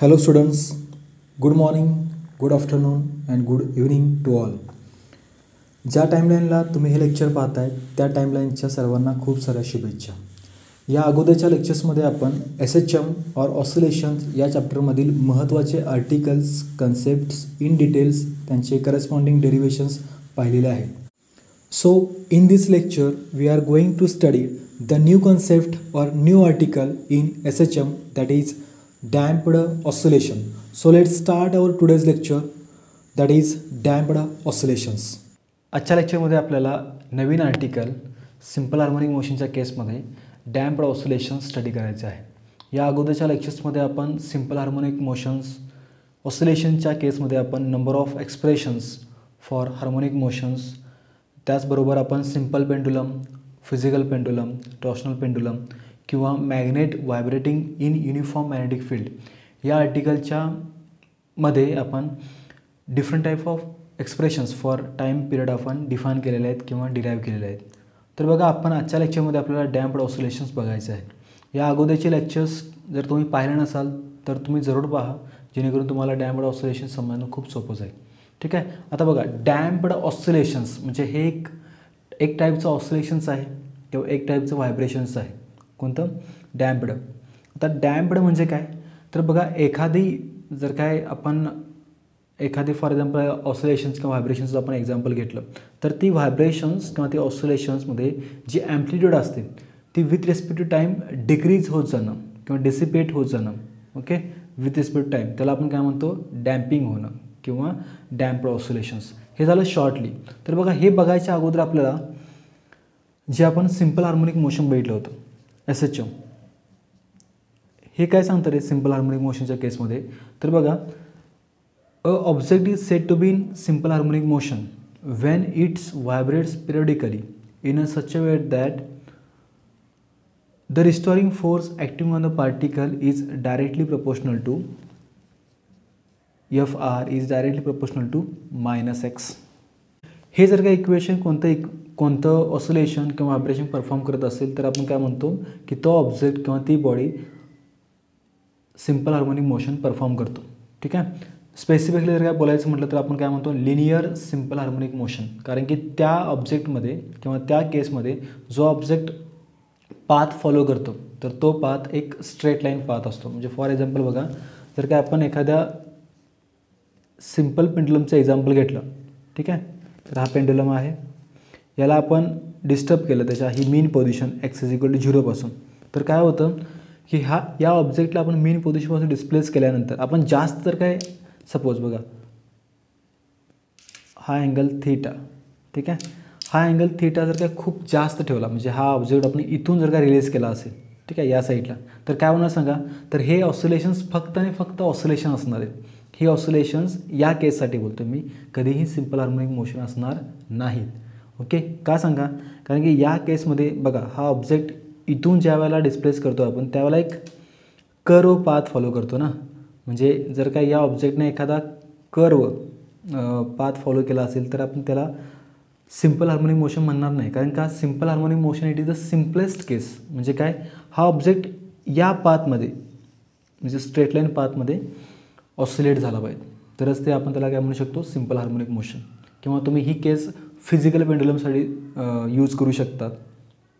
Hello students, good morning, good afternoon and good evening to all. ज्या टाईमलाईनला तुम्ही हे lecture पाहताय त्या टाईमलाईनच्या सर्वांना खूप साऱ्या शुभेच्छा. या अगोदरच्या लेक्चर्समध्ये आपण SHM और ऑसिलेशन्स या चॅप्टरमधील महत्त्वाचे आर्टिकल्स, कन्सेप्ट्स इन डिटेल्स त्यांचे करस्पॉन्डिंग डेरिवेशन्स पाहिलेले आहेत. So in this lecture we are going to study the new concept or new article in SHM, that is damped oscillation. So let's start our today's lecture, that is damped oscillations. आजच्या लेक्चरमध्ये आपल्याला नवीन article simple harmonic मोशनच्या केसमध्ये damped oscillations study करायचे आहे. या अगोदरच्या लेक्चर्समध्ये आपण सिंपल हार्मोनिक मोशन्स ऑसिलेशनच्या केसमध्ये आपण number of expressions for harmonic motions, त्याचबरोबर आपण simple pendulum, physical pendulum, torsional pendulum किंवा magnet vibrating in uniform magnetic field या आर्टिकलच्या मध्ये आपण different type of expressions for time period आपण डिफाईन केलेले आहेत किंवा डिराईव्ह केलेले आहेत. तर बघा, आपण आजच्या लेक्चरमध्ये आपल्याला डॅम्प्ड ऑसिलेशन्स बघायचे आहे. या अगोदरचे लेक्चर्स जर तुम्ही पाहिले नसाल तर तुम्ही जरूर पहा, जेणेकरून तुम्हाला डॅम्प्ड ऑसिलेशन समजणं खूप सोपं जाईल. ठीक आहे. आता बघा, डॅम्प्ड ऑसिलेशन्स म्हणजे हे एक टाईपचं ऑसिलेशन्स आहे किंवा एक टाईपचं व्हायब्रेशन्स आहे. कोणतं? डॅम्प्ड. आता डॅम्प्ड म्हणजे काय? तर बघा, एखादी फॉर एक्झाम्पल ऑसिलेशन्स किंवा व्हायब्रेशन्सचं आपण एक्झाम्पल घेतलं तर ती व्हायब्रेशन्स किंवा ती ऑसिलेशन्समध्ये जी ॲम्प्लिट्यूड असते ती with respect to time decrease होत जाणं किंवा डिसिपेट होत जाणं. Okay, with respect to time त्याला आपण काय म्हणतो? डॅम्पिंग होणं किंवा डॅम्प्ड ऑसिलेशन्स. हे झालं शॉर्टली. तर बघा, हे बघायच्या अगोदर आपल्याला जे आपण सिंपल हार्मोनिक मोशन बघितलं होतं SHM, हे काय सांगतं रे सिंपल हार्मोनिक मोशनच्या केसमध्ये? तर बघा, a object is said to be in simple harmonic motion when it vibrates periodically in a such a way that the restoring force acting on the particle is directly proportional to Fr is directly proportional to -x. हे जर का equation कोणतं oscillation किंवा vibration perform करत असेल तर आपण काय म्हणतो की तो ऑब्जेक्ट किंवा ती body simple harmonic motion perform करतो. ठीक आहे. स्पेसिफिकली जर काय बोलायचं म्हटलं तर आपण काय म्हणतो? Linear simple harmonic motion. कारण की त्या ऑब्जेक्टमध्ये किंवा त्या केसमध्ये जो ऑब्जेक्ट पाथ फॉलो करतो तर तो पाथ एक स्ट्रेट लाईन पाथ असतो. म्हणजे फॉर एक्झाम्पल बघा, जर काय आपण एखाद्या सिंपल पेंडुलमचं एक्झाम्पल घेतलं, ठीक आहे, तर हा पेंडुलम आहे, याला आपण डिस्टर्ब केलं त्याच्या ही मीन पोझिशन x = 0 पासून, तर काय होतं की या ऑब्जेक्टला आपण मीन पोझिशनपासून डिस्प्लेस केल्यानंतर आपण जास्त जर काय सपोज बघा हा अँगल थीटा, ठीक आहे, हा अँगल थीटा जर काय खूप जास्त ठेवला म्हणजे हा ऑब्जेक्ट आपण इथून जर काय रिलीज केला असेल, ठीक आहे, या साईडला, तर काय होणार सांगा? तर हे ऑसिलेशन्स फक्त आणि फक्त ऑसिलेशन असणार आहेत. ही ऑसिलेशन्स या केससाठी बोलतो मी, कधीही सिंपल हार्मोनिक मोशन असणार नाहीत. ओके, का सांगा? कारण की या केसमध्ये बघा, हा ऑब्जेक्ट इथून ज्या वेळेला डिस्प्लेस करतो आपण त्यावेळेला एक कर्व पाथ फॉलो करतो ना. म्हणजे जर का या ऑब्जेक्टने एखादा कर्व पाथ फॉलो केला असेल तर आपण त्याला सिंपल हार्मोनिक मोशन म्हणणार नाही. कारण का? Simple harmonic motion it is the simplest case. म्हणजे काय? हा ऑब्जेक्ट या पाथमध्ये म्हणजे स्ट्रेट लाईन पाथमध्ये ऑसिलेट झाला पाहिजे, तरच ते आपण त्याला काय म्हणू शकतो? Simple harmonic motion. किंवा तुम्ही ही केस फिजिकल पेंडुलमसाठी यूज करू शकतात.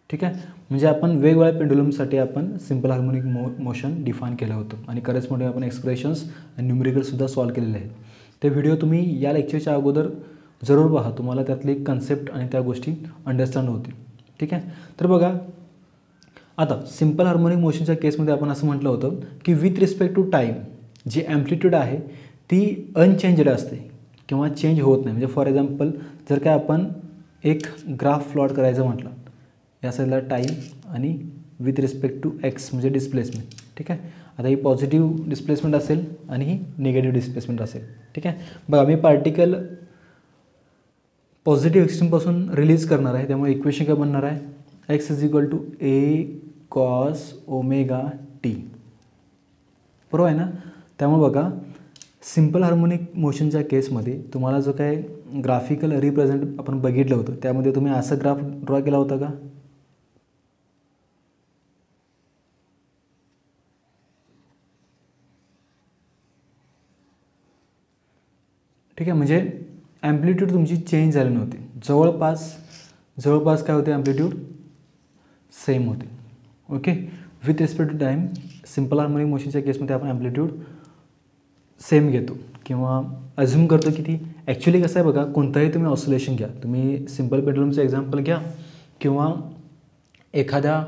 ठीक आहे. म्हणजे आपण वेगवेगळ्या पेंडुलमसाठी आपण सिंपल हार्मोनिक मोशन डिफाईन केलं होतं आणि करस्पॉन्डिंग आपण एक्सप्रेशन्स आणि न्यूमेरिकलसुद्धा सॉल्व केलेले आहेत. ते व्हिडिओ तुम्ही या लेक्चरच्या अगोदर जरूर पहा, तुम्हाला त्यातली कन्सेप्ट आणि त्या गोष्टी अंडरस्टँड होतील. ठीक आहे. तर बघा, आता सिंपल हार्मोनिक मोशनच्या केसमध्ये आपण असं म्हटलं होतं की विथ रिस्पेक्ट टू टाईम जी ॲम्प्लिट्यूड आहे ती अनचेंज्ड असते किंवा चेंज होत नाही. म्हणजे फॉर एक्झाम्पल जर काय आपण एक ग्राफ प्लॉट करायचं म्हटलं, या साईडला टाईम आणि विथ रिस्पेक्ट टू एक्स म्हणजे डिस्प्लेसमेंट. ठीक आहे. आता ही पॉझिटिव्ह डिस्प्लेसमेंट असेल आणि ही निगेटिव्ह डिस्प्लेसमेंट असेल. ठीक आहे. बघा, मी पार्टिकल पॉझिटिव्ह एक्स्ट्रीमपासून रिलीज करणार आहे, त्यामुळे इक्वेशन काय बनणार आहे? x = a cos ωt. बरोबर आहे ना? त्यामुळे बघा, सिंपल हार्मोनिक मोशनच्या केसमध्ये तुम्हाला जो काय ग्राफिकल रिप्रेझेंट आपण बघितलं होतं त्यामध्ये तुम्ही असं ग्राफ ड्रॉ केला होता का? ठीक आहे, म्हणजे ॲम्प्लिट्यूड तुमची चेंज झाली नव्हती, जवळपास काय होते, ॲम्प्लिट्यूड सेम होते. Okay, with respect to time simple harmonic मोशनच्या केसमध्ये आपण ॲम्प्लिट्यूड सेम घेतो किंवा अझ्युम करतो की ती ॲक्च्युली कसं आहे बघा, कोणताही तुम्ही ऑसिलेशन घ्या, तुम्ही सिम्पल पेंडुलमचं एक्झाम्पल घ्या किंवा एखाद्या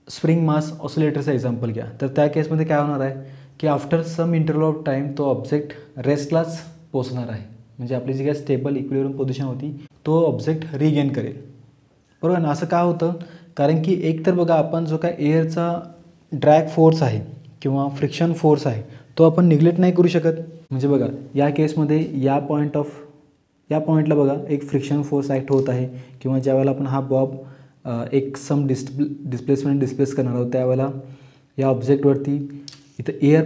स्प्रिंग मास ऑसिलेटरचं एक्झाम्पल घ्या, तर त्या केसमध्ये काय होणार आहे की after some interval of time तो ऑब्जेक्ट रेस्टलाच पोचणार आहे. म्हणजे आपली जी काय स्टेबल इक्विलिब्रियम पोझिशन होती तो ऑब्जेक्ट रिगेन करेल, बरोबर ना. असं का होतं, कारण की एक तर बघा आपण जो काय एअरचा ड्रॅग फोर्स आहे किंवा फ्रिक्शन फोर्स आहे तो आपण निग्लेक्ट नाही करू शकत. म्हणजे बघा या केसमध्ये या पॉईंटला बघा एक फ्रिक्शन फोर्स ॲक्ट होत आहे किंवा ज्यावेळेला आपण हा बॉब एक सम डिस्प्लेसमेंट डिस्प्लेस करणार आहोत त्यावेळेला या ऑब्जेक्टवरती इथं एअर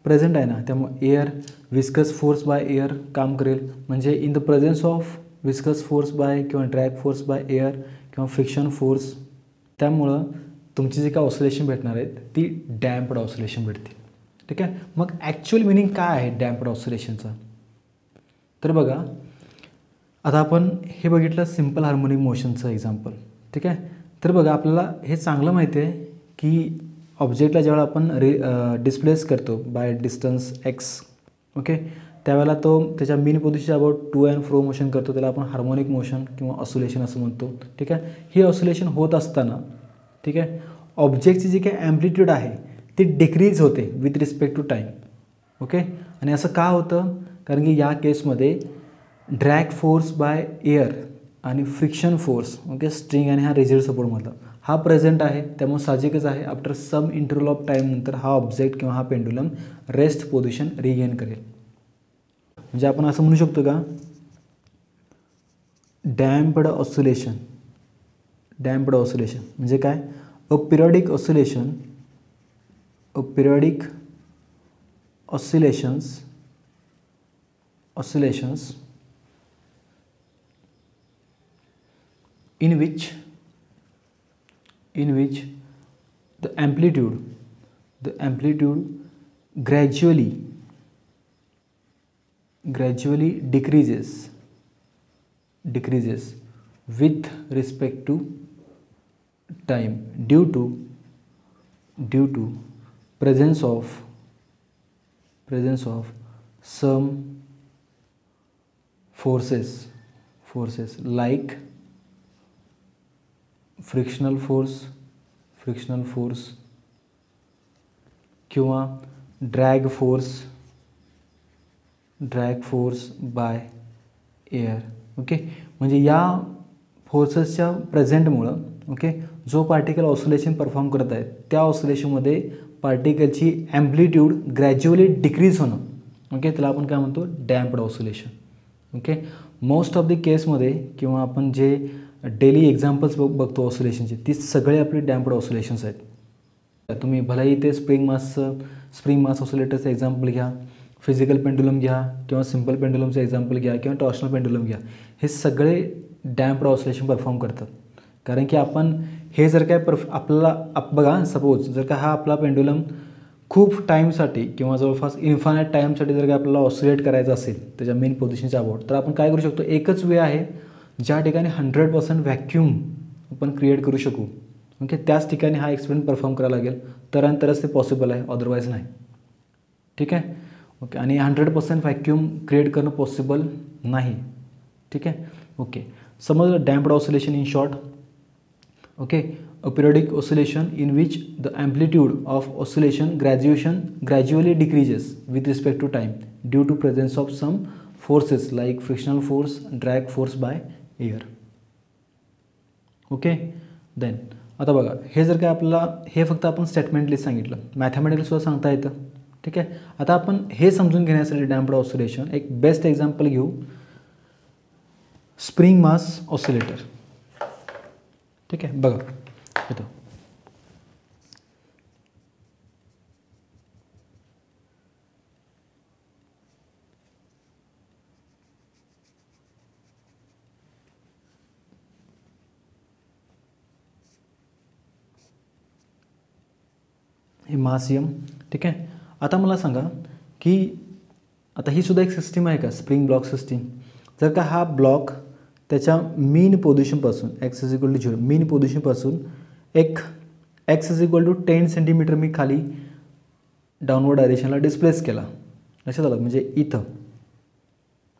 प्रेझेंट आहे ना, त्यामुळे air viscous force by air काम करेल. म्हणजे in the presence of viscous force by किंवा ड्रॅग फोर्स बाय एअर किंवा फ्रिक्शन फोर्स, त्यामुळं तुमची जी काय ऑसिलेशन भेटणार आहेत ती डॅम्प्ड ऑसिलेशन भेटतील. ठीक आहे, मग ॲक्च्युअल मिनिंग काय आहे डॅम्प्ड ऑसिलेशनचा, तर बघा आता आपण हे बघितलं सिम्पल हार्मोनिक मोशनचं एक्झाम्पल. ठीक आहे, तर बघा आपल्याला हे चांगलं माहिती आहे की ऑब्जेक्टला ज्यावेळेला आपण डिस्प्लेस करतो बाय डिस्टन्स एक्स, ओके, त्यावेळेला तो त्याच्या mean position about to and fro motion करतो, त्याला आपण हार्मोनिक मोशन किंवा ऑसिलेशन असं म्हणतो. ठीक आहे, ही ऑसिलेशन होत असताना ठीक आहे ऑब्जेक्टची जी काही ॲम्प्लिट्यूड आहे ती डिक्रीज होते with respect to time. Okay, आणि असं का होतं, कारण की या केसमध्ये ड्रॅग फोर्स बाय एअर आणि फ्रिक्शन फोर्स, ओके, स्ट्रिंग आणि हा रिजिड सपोर्टमधला हा प्रेझेंट आहे. त्यामुळे साहजिकच आहे after some interval of time नंतर हा ऑब्जेक्ट किंवा हा पेंडुलम रेस्ट पोझिशन रिगेन करेल. म्हणजे आपण असं म्हणू शकतो का डॅम्प्ड ऑसिलेशन म्हणजे काय, a periodic oscillations in which the amplitude gradually decreases with respect to time due to presence of some forces like frictional force किंवा drag force by air. Okay, म्हणजे या फोर्सेसच्या प्रेझेंटमुळं ओके जो पार्टिकल ऑसिलेशन परफॉर्म करत आहे त्या ऑसिलेशनमध्ये पार्टिकलची amplitude gradually decrease होणं, okay, त्याला आपण काय म्हणतो damped oscillation. Okay, most of the केसमध्ये किंवा आपण जे डेली एक्झाम्पल्स बघतो ऑसिलेशनचे ती सगळे आपले डॅम्प्ड ऑसिलेशन्स आहेत. तुम्ही भलाही ते स्प्रिंग मास ऑसिलेटरचं एक्झाम्पल घ्या, फिजिकल पेंडुलम घ्या किंवा सिम्पल पेंडुलमचं एक्झाम्पल घ्या किंवा टॉर्शनल पेंडुलम घ्या, हे सगळे डॅम्प्ड ऑसिलेशन परफॉर्म करतात. कारण की आपण हे जर काय आपल्याला बघा सपोज जर का हा आपला पेंडुलम खूप टाईमसाठी किंवा जवळपास इन्फानाईट टाईमसाठी जर का आपल्याला ऑसिलेट करायचं असेल त्याच्या मेन पोझिशनच्या अबाउट, तर आपण काय करू शकतो, एकच वे आहे ज्या ठिकाणी 100% व्हॅक्यूम आपण क्रिएट करू शकू. ओके, त्याच ठिकाणी हा एक्सपेरिमेंट परफॉर्म करायला लागेल तरच ते पॉसिबल आहे, अदरवाईज नाही. ठीक आहे, ओके, आणि 100% व्हॅक्यूम क्रिएट करणं पॉसिबल नाही. ठीक आहे, ओके, समज damped oscillation in short, okay, a periodic oscillation in which the amplitude of oscillation gradually decreases with respect to time due to presence of some forces like frictional force, drag force by air. Okay, then आता बघा हे जर काय आपल्याला हे फक्त आपण स्टेटमेंटली सांगितलं, मॅथमॅटिकल सुद्धा सांगता येतं. ठीक आहे, आता आपण हे समजून घेण्यासाठी डॅम्प्ड ऑसिलेशन एक बेस्ट एक्झाम्पल घेऊ, स्प्रिंग मास ऑसिलेटर. ठीक आहे, बघा येतो हे मास यम. ठीक आहे, आता मला सांगा की आता ही सुद्धा एक सिस्टीम आहे का, स्प्रिंग ब्लॉक सिस्टीम. जर का हा ब्लॉक त्याच्या मीन पोझिशनपासून x is equal to 0 mean पोझिशनपासून एक x is equal to 10 centimetre मी खाली डाऊनवर्ड डायरेक्शनला डिस्प्लेस केला. लक्षात आलं. म्हणजे इथं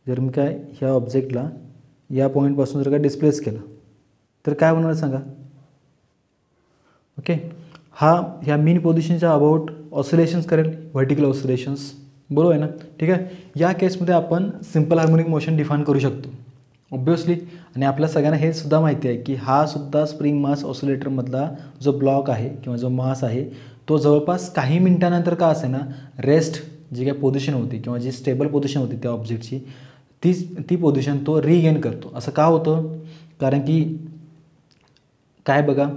जर मी काय ह्या ऑब्जेक्टला या पॉईंटपासून जर का डिस्प्लेस केलं तर काय होणार सांगा. ओके, हा ह्या मीन पोझिशनच्या अबाउट ऑसिलेशन्स करेल, व्हर्टिकल ऑसिलेशन्स. बरोबर आहे ना. ठीक आहे. या केसमध्ये आपण सिम्पल हार्मोनिक मोशन डिफाईन करू शकतो ऑब्वियसली. आणि आपल्या सगळ्यांना हे सुद्धा माहिती आहे की हा सुद्धा स्प्रिंग मास ऑसिलेटरमधला जो ब्लॉक आहे किंवा जो मास आहे तो जवळपास काही मिनिटानंतर का असे ना रेस्ट जी काय पोझिशन होती किंवा जी स्टेबल पोझिशन होती त्या ऑब्जेक्टची ती पोझिशन तो रिगेन करतो. असं का होतं, कारण की काय बघा,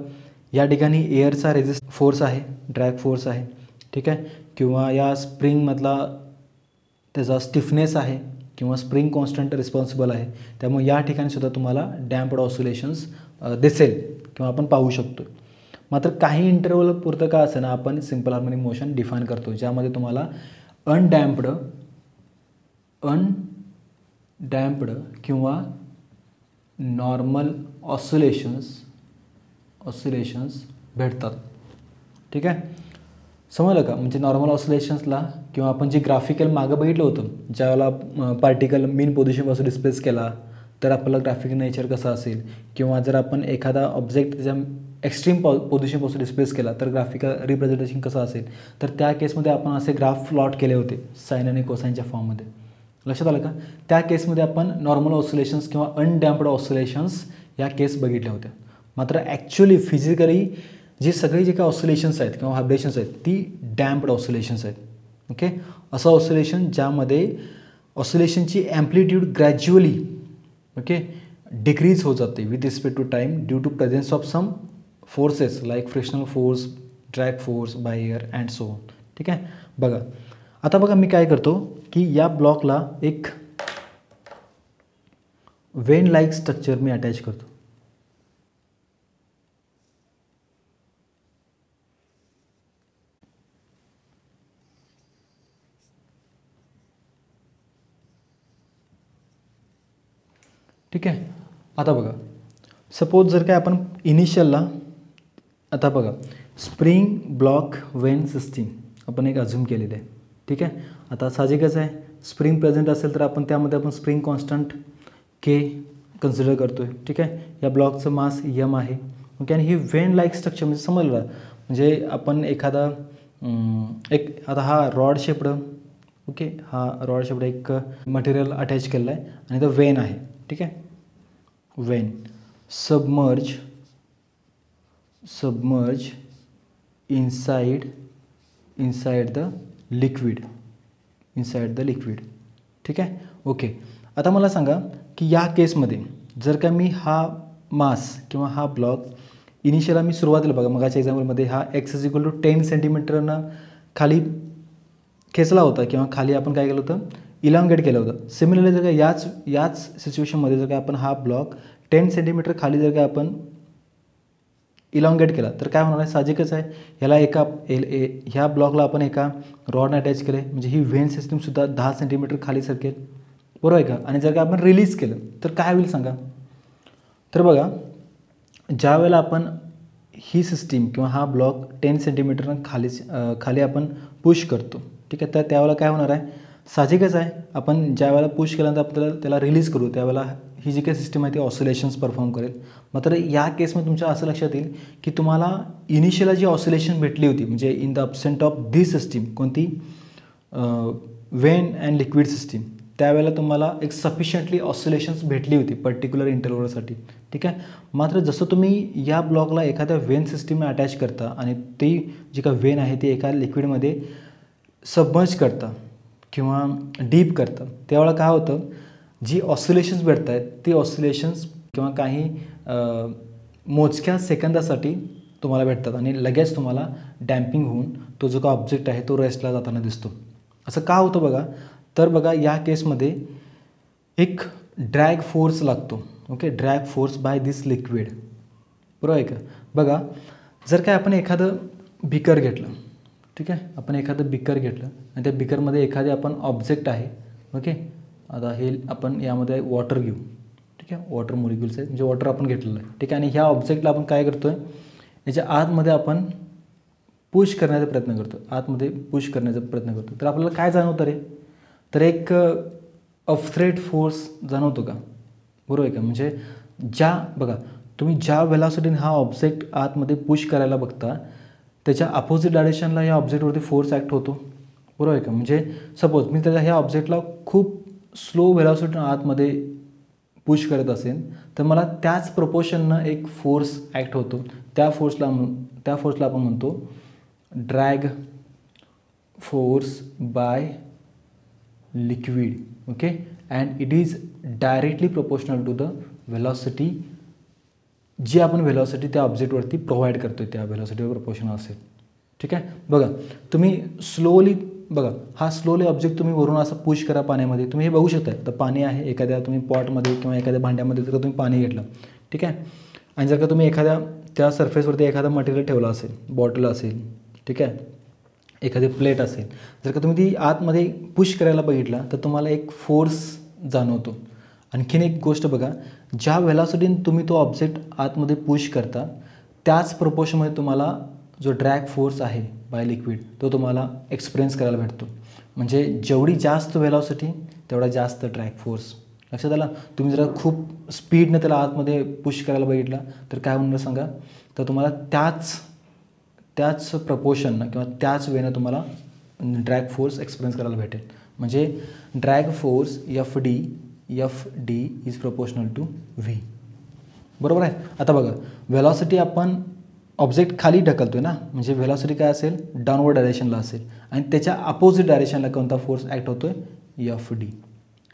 या ठिकाणी एअरचा रेजिस्ट फोर्स आहे, ड्रॅग फोर्स आहे. ठीक आहे. किंवा या स्प्रिंगमधला त्याचा स्टिफनेस आहे किंवा स्प्रिंग कॉन्स्टंट रिस्पॉन्सिबल आहे. त्यामुळे या ठिकाणी सुद्धा तुम्हाला डॅम्प्ड ऑसिलेशन्स दिसेल किंवा आपण पाहू शकतो. मात्र काही इंटरवल पुरतं का असं ना आपण सिम्पल हार्मोनिक मोशन डिफाईन करतो, ज्यामध्ये तुम्हाला अनडॅम्प्ड किंवा नॉर्मल ऑसिलेशन्स भेटतात. ठीक आहे. समजलं का. म्हणजे नॉर्मल ऑसिलेशन्सला किंवा आपण जे ग्राफिकल मागं बघितलं होतं, ज्यावेळेला पार्टिकल मीन पोझिशनपासून डिस्प्लेस केला तर आपल्याला ग्राफिकल नेचर कसं असेल, किंवा जर आपण एखादा ऑब्जेक्ट त्याच्या एक्स्ट्रीम पोझिशनपासून डिस्प्लेस केला तर ग्राफिकल रिप्रेझेंटेशन कसं असेल, तर त्या केसमध्ये आपण असे ग्राफ प्लॉट केले होते साइन आणि कोसाईनच्या फॉर्ममध्ये. लक्षात आलं का. त्या केसमध्ये आपण नॉर्मल ऑसिलेशन्स किंवा अनडॅम्प्ड ऑसिलेशन्स या केस बघितल्या होत्या. मात्र ॲक्च्युली फिजिकली जी सगळी जे काही ऑसिलेशन्स आहेत किंवा व्हायब्रेशन्स आहेत ती डॅम्प्ड ऑसिलेशन्स आहेत. ओके. असं ऑसिलेशन ज्यामध्ये ऑसिलेशनची ॲम्प्लिट्यूड ग्रॅज्युअली डिक्रीज होत जाते with respect to time due to presence of some forces like frictional force, drag force by air and so on. ठीक आहे. बघा आता बघा मी काय करतो की या ब्लॉकला एक वेन लाईक स्ट्रक्चर मी अटॅच करतो. ठीक आहे. आता बघा सपोज जर काय आपण इनिशियलला आता बघा स्प्रिंग ब्लॉक वेन सिस्टीम आपण एक अझ्युम केलेलं आहे. ठीक आहे. आता साहजिकच आहे स्प्रिंग प्रेझेंट असेल तर आपण त्यामध्ये आपण स्प्रिंग कॉन्स्टंट के कन्सिडर करतो आहे. ठीक आहे. या ब्लॉकचं मास यम आहे. ओके. आणि ही वेन लाईक स्ट्रक्चर म्हणजे समजलं, म्हणजे आपण एखादा एक आता हा रॉड शेप्ड ओके हा रॉड शेप्ड एक मटेरियल अटॅच केलेलं आहे आणि तो वेन आहे. ठीक आहे. Wien submerge inside the liquid ठीक आहे. ओके. आता मला सांगा की या केसमध्ये जर का मी हा मास किंवा हा ब्लॉक इनिशियल मी सुरुवातीला बघा मगाच्या एक्झाम्पलमध्ये हा x इज इक्वल टू 10 सेंटीमीटरनं खाली खेचला होता किंवा खाली आपण काय केलं होतं इलॉंगेट केलं होतं. सिमिलरली जर का याच सिच्युएशनमध्ये जर का आपण हा ब्लॉक 10 सेंटीमीटर खाली जर का आपण इलॉंगेट केला तर काय होणार आहे, साहजिकच आहे ह्याला ह्या ब्लॉकला आपण एका रॉडने अटॅच केलं आहे म्हणजे ही व्हेन सिस्टीमसुद्धा 10 सेंटीमीटर खाली सरकेल. बरोबर आहे का. आणि जर का आपण रिलीज केलं तर काय होईल सांगा. तर बघा ज्या वेळेला आपण ही सिस्टीम किंवा हा ब्लॉक 10 सेंटीमीटरनं खाली आपण पुश करतो. ठीक आहे. तर त्यावेळेला काय होणार आहे, साहजिकच आहे आपण ज्या वेळेला पुश केल्यानंतर आपल्याला त्याला रिलीज करू त्यावेळेला ही जी काही सिस्टीम आहे ती ऑसिलेशन्स परफॉर्म करेल. मात्र या केसमध्ये तुमच्या असं लक्षात येईल की तुम्हाला इनिशियलला जी ऑसिलेशन भेटली होती म्हणजे in the absent of the system कोणती वेन अँड लिक्विड सिस्टीम त्यावेळेला तुम्हाला एक सफिशियंटली ऑसिलेशन्स भेटली होती पर्टिक्युलर इंटरव्हलसाठी. ठीक आहे. मात्र जसं तुम्ही या ब्लॉकला एखाद्या वेन सिस्टीमला अटॅच करता आणि ती जी काही वेन आहे ती एका लिक्विडमध्ये सबमर्ज करता किंवा डीप करता त्यावेळेला काय होतं जी ऑसिलेशन्स भेटत आहेत ती ऑसिलेशन्स किंवा काही मोजक्या सेकंदासाठी तुम्हाला भेटतात आणि लगेच तुम्हाला डॅम्पिंग होऊन तो जो का ऑब्जेक्ट आहे तो रेस्टला जाताना दिसतो. असं का होतं बघा. तर बघा या केसमध्ये एक ड्रॅग फोर्स लागतो. Okay. Drag force by this liquid. बरोबर आहे का. बघा जर काय आपण एखादं बिकर घेतलं ठीक आहे. आपण एखादं बिकर घेतलं आणि त्या बिकरमध्ये एखादे आपण ऑब्जेक्ट आहे. ओके, आता हे आपण यामध्ये वॉटर घेऊ. ठीक आहे, वॉटर मॉलिक्युल्स आहेत म्हणजे वॉटर आपण घेतलेलं आहे. ठीक आहे, आणि ह्या ऑब्जेक्टला आपण काय करतो आहे, याच्या आतमध्ये आपण पुश करण्याचा प्रयत्न करतो, आतमध्ये पुश करण्याचा प्रयत्न करतो. तर आपल्याला काय जाणवतं रे, तर एक अपथ्रेट फोर्स जाणवतो का, बरोबर आहे का. म्हणजे बघा तुम्ही ज्या वेलॉसिटीने हा ऑब्जेक्ट आतमध्ये पुश करायला बघता त्याच्या अपोजिट डायरेक्शनला या ऑब्जेक्टवरती फोर्स ॲक्ट होतो, बरोबर आहे का. म्हणजे सपोज मी त्याच्या ह्या ऑब्जेक्टला खूप स्लो वेलॉसिटीने आतमध्ये पुश करत असेल तर मला त्याच प्रपोर्शननं एक फोर्स ॲक्ट होतो. त्या फोर्सला आपण म्हणतो drag force by liquid. Okay, and it is directly proportional to the velocity जी आपण वेलॉसिटी त्या ऑब्जेक्टवरती प्रोव्हाइड करतो आहे, त्या वेलॉसिटीवर प्रोपोर्शनल असेल. ठीक आहे, बघा तुम्ही स्लोली बघा हा स्लोली ऑब्जेक्ट तुम्ही वरून असं पुश करा पाण्यामध्ये, तुम्ही हे बघू शकता. तर पाणी आहे, एखाद्या तुम्ही पॉटमध्ये किंवा एखाद्या भांड्यामध्ये जर का तुम्ही पाणी घेतलं, ठीक आहे, आणि जर का तुम्ही एखाद्या त्या सरफेसवरती एखादा मटेरियल ठेवलं असेल, बॉटल असेल, ठीक आहे, एखादी प्लेट असेल, जर का तुम्ही ती आतमध्ये पुश करायला बघितला तर तुम्हाला एक फोर्स जाणवतो. आणखीन एक गोष्ट बघा, ज्या वेलॉसिटीने तुम्ही तो ऑब्जेक्ट आतमध्ये पुश करता त्याच प्रोपोर्शनमध्ये तुम्हाला जो ड्रॅग फोर्स आहे बाय लिक्विड तो तुम्हाला एक्सपिरियन्स करायला भेटतो. म्हणजे जेवढी जास्त वेलॉसिटी तेवढा जास्त ड्रॅग फोर्स. लक्षात आला. तुम्ही जर खूप स्पीडने त्याला आतमध्ये पुश करायला बघितला तर काय होणार सांगा, तर तुम्हाला त्याच प्रपोर्शननं किंवा त्याच वेनं तुम्हाला ड्रॅग फोर्स एक्सपिरियन्स करायला भेटेल. म्हणजे drag force F D is proportional to V, बरोबर आहे. आता बघा वेलॉसिटी आपण ऑब्जेक्ट खाली ढकलतो आहे ना, म्हणजे वेलॉसिटी काय असेल, डाऊनवर्ड डायरेक्शनला असेल, आणि त्याच्या अपोजिट डायरेक्शनला कोणता फोर्स ॲक्ट होतो आहे, एफ डी,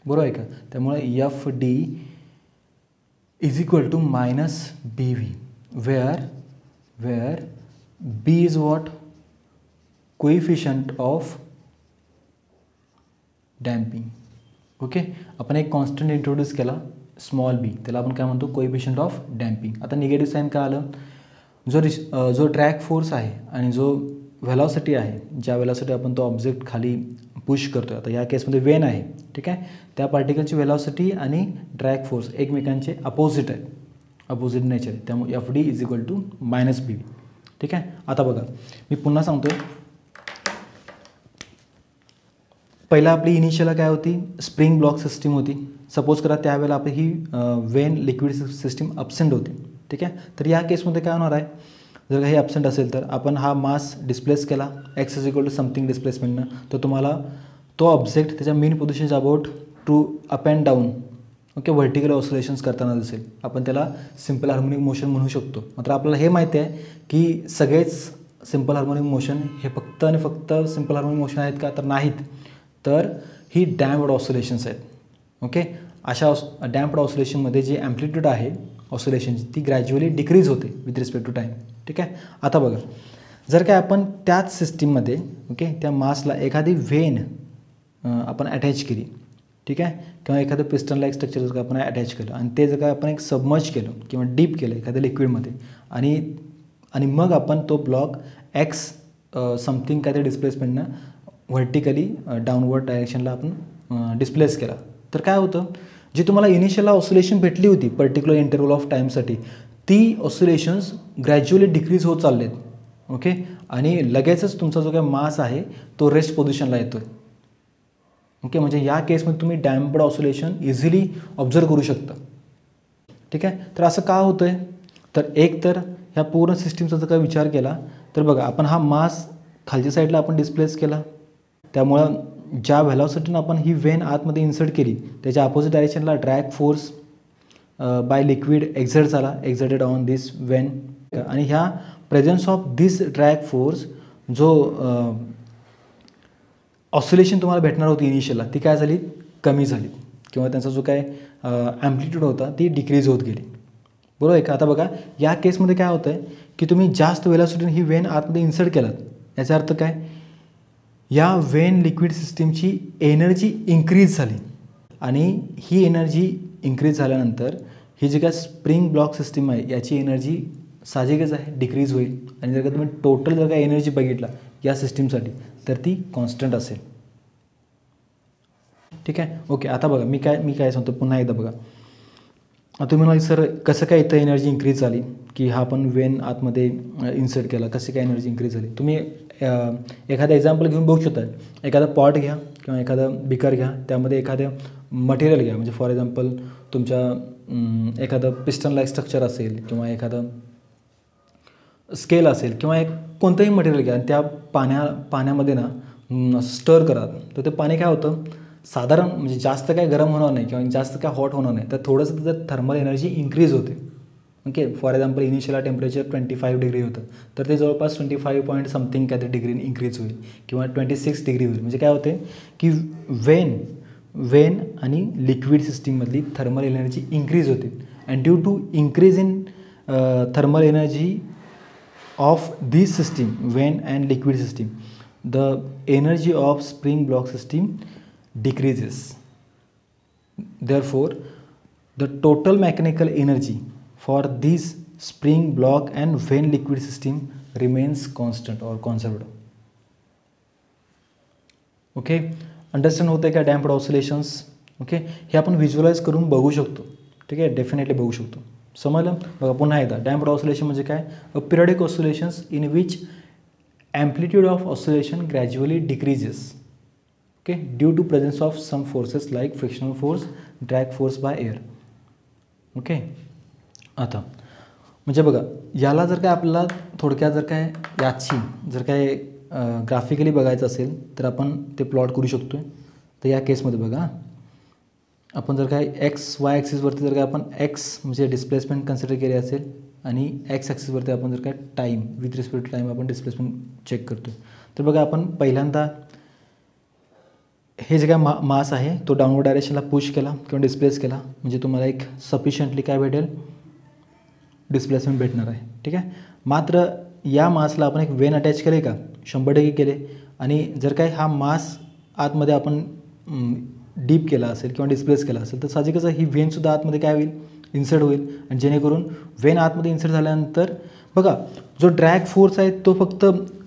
बरोबर आहे का. त्यामुळे F D is equal to minus B V, where B is what, coefficient of damping. Okay, आपण एक कॉन्स्टंट इंट्रोड्यूस केला स्मॉल बी, त्याला आपण काय म्हणतो, कोइफिशियंट ऑफ डॅम्पिंग. आता निगेटिव्ह साईन काय आलं, जो ड्रॅग फोर्स आहे आणि जो व्हेलॉसिटी आहे, ज्या वेलॉसिटी आपण तो ऑब्जेक्ट खाली पुश करतो आहे, आता या केसमध्ये वेन आहे, ठीक आहे, त्या पार्टिकलची वेलॉसिटी आणि ड्रॅग फोर्स एकमेकांचे अपोजिट आहे, अपोजिट नेचर आहे. त्यामुळे F D is equal to minus B V. ठीक आहे. आता बघा मी पुन्हा सांगतो आहे, पहिला आपली इनिशियल काय होती, स्प्रिंग ब्लॉक सिस्टीम होती. सपोज करा त्यावेळेला आपली ही वेन लिक्विड सिस्टीम ॲब्सेंट होती. ठीक आहे, तर या केसमध्ये काय होणार आहे, जर काही ॲब्सेंट असेल तर आपण हा मास डिस्प्लेस केला x is equal to something डिस्प्लेसमेंटनं, तर तुम्हाला तो ऑब्जेक्ट त्याच्या mean positions about to up and down, okay, vertical oscillations करताना दिसेल. आपण त्याला सिम्पल हार्मोनिक मोशन म्हणू शकतो. मात्र आपल्याला हे माहिती आहे की सगळेच सिम्पल हार्मोनिक मोशन हे फक्त आणि फक्त सिम्पल हार्मोनिक मोशन आहेत का, तर नाहीत. तर ही डॅम्प्ड ऑसिलेशन्स आहेत. ओके, अशा डॅम्प्ड ऑसिलेशनमध्ये जे ॲम्प्लिट्यूड आहे ऑसिलेशनची ती ग्रॅज्युअली डिक्रीज होते विथ रिस्पेक्ट टू टाईम. ठीक आहे. आता बघा जर काय आपण त्याच सिस्टीममध्ये ओके त्या मासला एखादी व्हेन आपण अटॅच केली, ठीक आहे, किंवा एखादं पिस्टन लाईक स्ट्रक्चर जर का आपण अटॅच केलं आणि ते जर का आपण एक सबमर्ज केलं किंवा डीप केलं एखाद्या लिक्विडमध्ये आणि मग आपण तो ब्लॉक एक्स समथिंग काय ते डिस्प्लेसमेंटनं व्हर्टिकली डाऊनवर्ड डायरेक्शनला आपण डिस्प्लेस केला, तर काय होतं, जी तुम्हाला इनिशियलला ऑसिलेशन भेटली होती पर्टिक्युलर इंटरवल ऑफ टाईमसाठी ती ऑसिलेशन्स ग्रॅज्युअली डिक्रीज होत चाललेत. ओके, आणि लगेचच तुमचा जो काही मास आहे तो रेस्ट पोझिशनला येतो आहे. ओके, म्हणजे या केसमध्ये तुम्ही डॅम्प्ड ऑसिलेशन इझिली ऑब्झर्व करू शकता. ठीक आहे. तर असं का होतं आहे, तर एक तर ह्या पूर्ण सिस्टीमचा जर का विचार केला तर बघा आपण हा मास खालच्या साईडला आपण डिस्प्लेस केला, त्यामुळं ज्या व्हेलॉसिटीनं आपण ही वेन आतमध्ये इन्सर्ट केली त्याच्या अपोजिट डायरेक्शनला drag force by liquid exerted on this vane, आणि ह्या presence of this drag force जो ऑसिलेशन तुम्हाला भेटणार होती इनिशियलला ती काय झाली, कमी झाली, किंवा त्यांचा जो काय ॲम्प्लिट्यूड होता ती डिक्रीज होत गेली. बरोबर आहे का. आता बघा या केसमध्ये काय होतं आहे की तुम्ही जास्त वेलॉसिटीने ही वेन आतमध्ये इन्सर्ट केलात, याचा अर्थ काय, या वेन लिक्विड सिस्टीमची एनर्जी इन्क्रीज झाली, आणि ही एनर्जी इन्क्रीज झाल्यानंतर ही जी काय स्प्रिंग ब्लॉक सिस्टीम आहे याची एनर्जी साहजिकच आहे डिक्रीज होईल. आणि जर का तुम्ही टोटल जर का एनर्जी बघितला या सिस्टीमसाठी, तर ती कॉन्स्टंट असेल. ठीक आहे. ओके, आता बघा मी काय सांगतो पुन्हा एकदा बघा. तुम्ही म्हणाल सर कसं काय इथं एनर्जी इन्क्रीज झाली, की हा आपण वेन आतमध्ये इन्सर्ट केला, कशी काय एनर्जी इन्क्रीज झाली. तुम्ही एखादं एक्झाम्पल घेऊन बघू शकता. एखादा पॉट घ्या किंवा एखादं बिकर घ्या, त्यामध्ये एखादं मटेरियल घ्या, म्हणजे फॉर एक्झाम्पल तुमच्या एखादं पिस्टन लाईक स्ट्रक्चर असेल किंवा एखादं स्केल असेल किंवा एक कोणतंही मटेरियल घ्या आणि त्या पाण्यामध्ये ना स्टर करा, तर ते पाणी काय होतं, साधारण म्हणजे जास्त काय गरम होणार नाही किंवा जास्त काय हॉट होणार नाही, तर थोडंसं त्याचं थर्मल एनर्जी इन्क्रीज होते. Okay, for example initial temperature 25 degree होतं, तर ते जवळपास 25 पॉईंट समथिंग काय ते डिग्री इन्क्रीज होईल किंवा 26 डिग्री होईल. म्हणजे काय होते की वेन आणि लिक्विड सिस्टीममधली थर्मल एनर्जी इन्क्रीज होते. And due to increase in thermal energy of this system, vein and liquid system, the energy of spring block system decreases. Therefore, the total mechanical energy for this spring block and vein liquid system remains constant or conserved. Okay, understand होतं आहे का damped oscillations. Okay, हे आपण visualise करून बघू शकतो. ठीक आहे, डेफिनेटली बघू शकतो. समजलं. बघा पुन्हा एकदा, डॅम्प्ड ऑसिलेशन म्हणजे काय, a periodic oscillations in which amplitude of oscillation gradually decreases. Okay, due to presence of some forces like frictional force, drag force by air. Okay, आता म्हणजे बघा याला जर काय आपल्याला थोडक्यात जर काय याची जर काय ग्राफिकली बघायचं असेल तर आपण ते प्लॉट करू शकतो. तर या केसमध्ये बघा आपण जर काय एक्स वाय ॲक्सिसवरती जर काय आपण एक्स म्हणजे डिस्प्लेसमेंट कन्सिडर केले असेल आणि एक्स ॲक्सिसवरती आपण जर काय time with respect to time आपण डिस्प्लेसमेंट चेक करतो. तर बघा आपण पहिल्यांदा हे जे काय मास आहे तो डाऊनवर्ड डायरेक्शनला पुश केला किंवा डिस्प्लेस केला, म्हणजे तुम्हाला एक सफिशियंटली काय भेटेल, डिस्प्लेसमेंट भेटणार आहे. ठीक आहे. मात्र या मासला आपण एक वेन अटॅच केले का, 100% केले, आणि जर काय हा मास आतमध्ये आपण डीप केला असेल किंवा डिस्प्लेस केला असेल तर साहजिकच ही वेनसुद्धा आतमध्ये काय होईल, इन्सर्ट होईल. आणि जेणेकरून वेन आतमध्ये इन्सर्ट झाल्यानंतर बघा जो ड्रॅग फोर्स आहे तो फक्त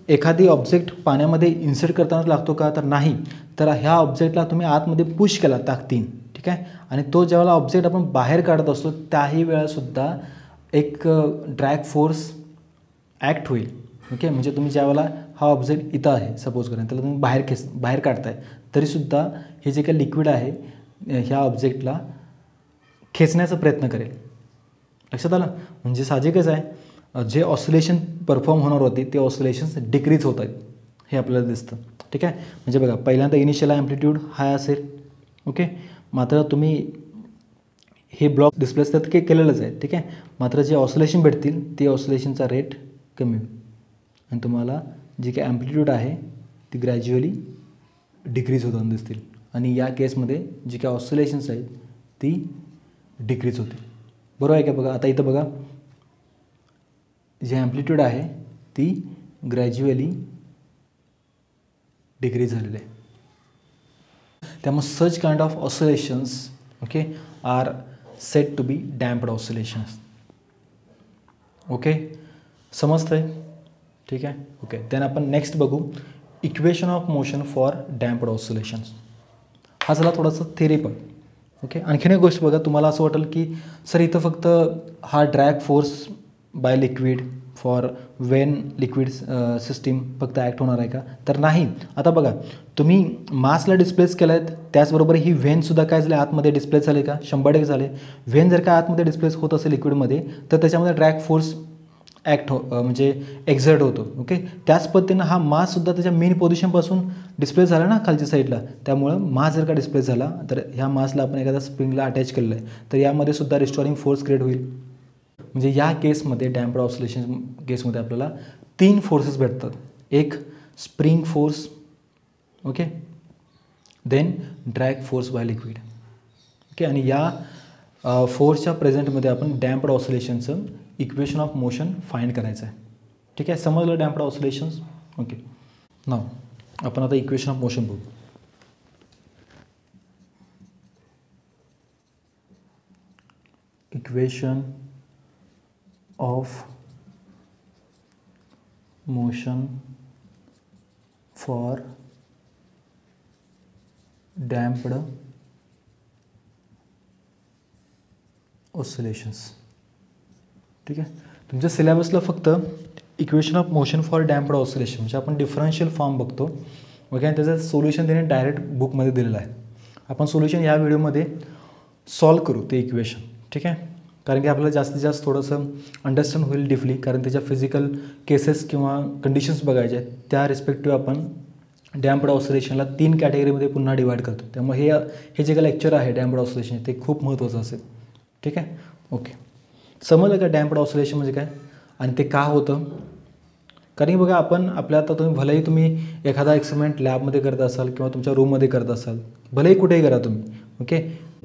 एखादी ऑब्जेक्ट पाण्यामध्ये इन्सर्ट करतानाच लागतो का, तर नाही. तर ह्या ऑब्जेक्टला तुम्ही आतमध्ये पुश केला ताकदीने, ठीक आहे, आणि तो ज्यावेळेला ऑब्जेक्ट आपण बाहेर काढत असतो त्याही वेळासुद्धा एक ड्रॅग फोर्स ॲक्ट होईल. ओके, म्हणजे तुम्ही ज्यावेळेला हा ऑब्जेक्ट इथं आहे सपोज करा, त्याला तुम्ही बाहेर काढताय तरीसुद्धा हे जे काही लिक्विड आहे ह्या ऑब्जेक्टला खेचण्याचा प्रयत्न करेल. लक्षात आलं. म्हणजे साहजिकच आहे जे ऑसिलेशन परफॉर्म होणार होते ते ऑसिलेशन्स डिक्रीज होत आहेत हे आपल्याला दिसतं. ठीक आहे. म्हणजे बघा पहिल्यांदा इनिशियल ॲम्प्लिट्यूड हाय असेल. ओके, मात्र तुम्ही हे ब्लॉक डिस्प्लेस तर केलेलंच आहे. ठीक आहे, मात्र जे ऑसिलेशन भेटतील ते ऑसिलेशनचा रेट कमी होईल आणि तुम्हाला जी काही ॲम्प्लिट्यूड आहे ती ग्रॅज्युअली डिक्रीज होताना दिसतील. आणि या केसमध्ये जी काही ऑसिलेशन्स आहेत ती डिक्रीज होतील. बरोबर आहे का. बघा आता इथं बघा जी ॲम्प्लिट्यूड आहे ती ग्रॅज्युअली डिक्रीज झालेली आहे. त्यामुळे such kind of oscillations okay are set to be damped oscillations. Okay, समजतंय. ठीक आहे. ओके, देन आपण नेक्स्ट बघू equation of motion for damped oscillations. हा झाला थोडासा थेरी पण. ओके, आणखीन एक गोष्ट बघा, तुम्हाला असं वाटेल की सर इथं फक्त हा drag force by liquid for Wien liquid system फक्त ॲक्ट होणार आहे का, तर नाही. आता बघा तुम्ही मासला डिस्प्लेस केलं आहेत त्याचबरोबर ही व्हेनसुद्धा काय झाले आतमध्ये डिस्प्लेस झाले का, 100% झाले. व्हेन जर का आतमध्ये डिस्प्लेस होत असेल लिक्विडमध्ये तर त्याच्यामध्ये ड्रॅग फोर्स ॲक्ट म्हणजे एक्झर्ट होतो. ओके, त्याच पद्धतीनं हा माससुद्धा त्याच्या मेन पोझिशनपासून डिस्प्लेस झाला ना खालच्या साईडला, त्यामुळं मास जर का डिस्प्लेस झाला तर ह्या मासला आपण एखाद्या स्प्रिंगला अटॅच केलेलं आहे तर यामध्ये सुद्धा रिस्टोरिंग फोर्स क्रिएट होईल. म्हणजे या केसमध्ये डॅम्प्ड ऑसिलेशन केसमध्ये आपल्याला 3 फोर्सेस भेटतात. एक spring force, okay, then drag force by liquid. Okay, आणि या फोर्सच्या प्रेझेंटमध्ये आपण डॅम्प्ड ऑसिलेशनचं इक्वेशन ऑफ मोशन फाइंड करायचं आहे. ठीक आहे, समजलं डॅम्प्ड ऑसिलेशन्स. ओके, नाव आपण आता इक्वेशन ऑफ मोशन बघू. Equation of motion for damped oscillations. ठीक आहे, तुमच्या सिलेबसला फक्त equation of motion for damped oscillation म्हणजे आपण डिफरन्शियल फॉर्म बघतो. ओके, आणि त्याचं सोल्युशन त्याने डायरेक्ट बुकमध्ये दिलेलं आहे. आपण सोल्युशन या व्हिडिओमध्ये सॉल्व करू ते इक्वेशन. ठीक आहे, कारण की आपल्याला जास्तीत जास्त थोडंसं अंडरस्टँड होईल डीपली, कारण त्याच्या फिजिकल केसेस किंवा कंडिशन्स बघायचे आहेत. त्या रिस्पेक्टिव्ह आपण डॅम्प्ड ऑसिलेशनला 3 कॅटेगरीमध्ये पुन्हा डिवाईड करतो. त्यामुळे हे जे काही लेक्चर आहे डॅम्प्ड ऑसिलेशन ते खूप महत्त्वाचं असेल. ठीक आहे, ओके. समजलं का डॅम्प्ड ऑसिलेशन म्हणजे काय आणि ते का होतं? कारण की बघा, आपण आपल्या आता भलेही तुम्ही एखादा एक्सपेरिमेंट लॅबमध्ये करत असाल किंवा तुमच्या रूममध्ये करत असाल, भलेही कुठेही करा तुम्ही. ओके,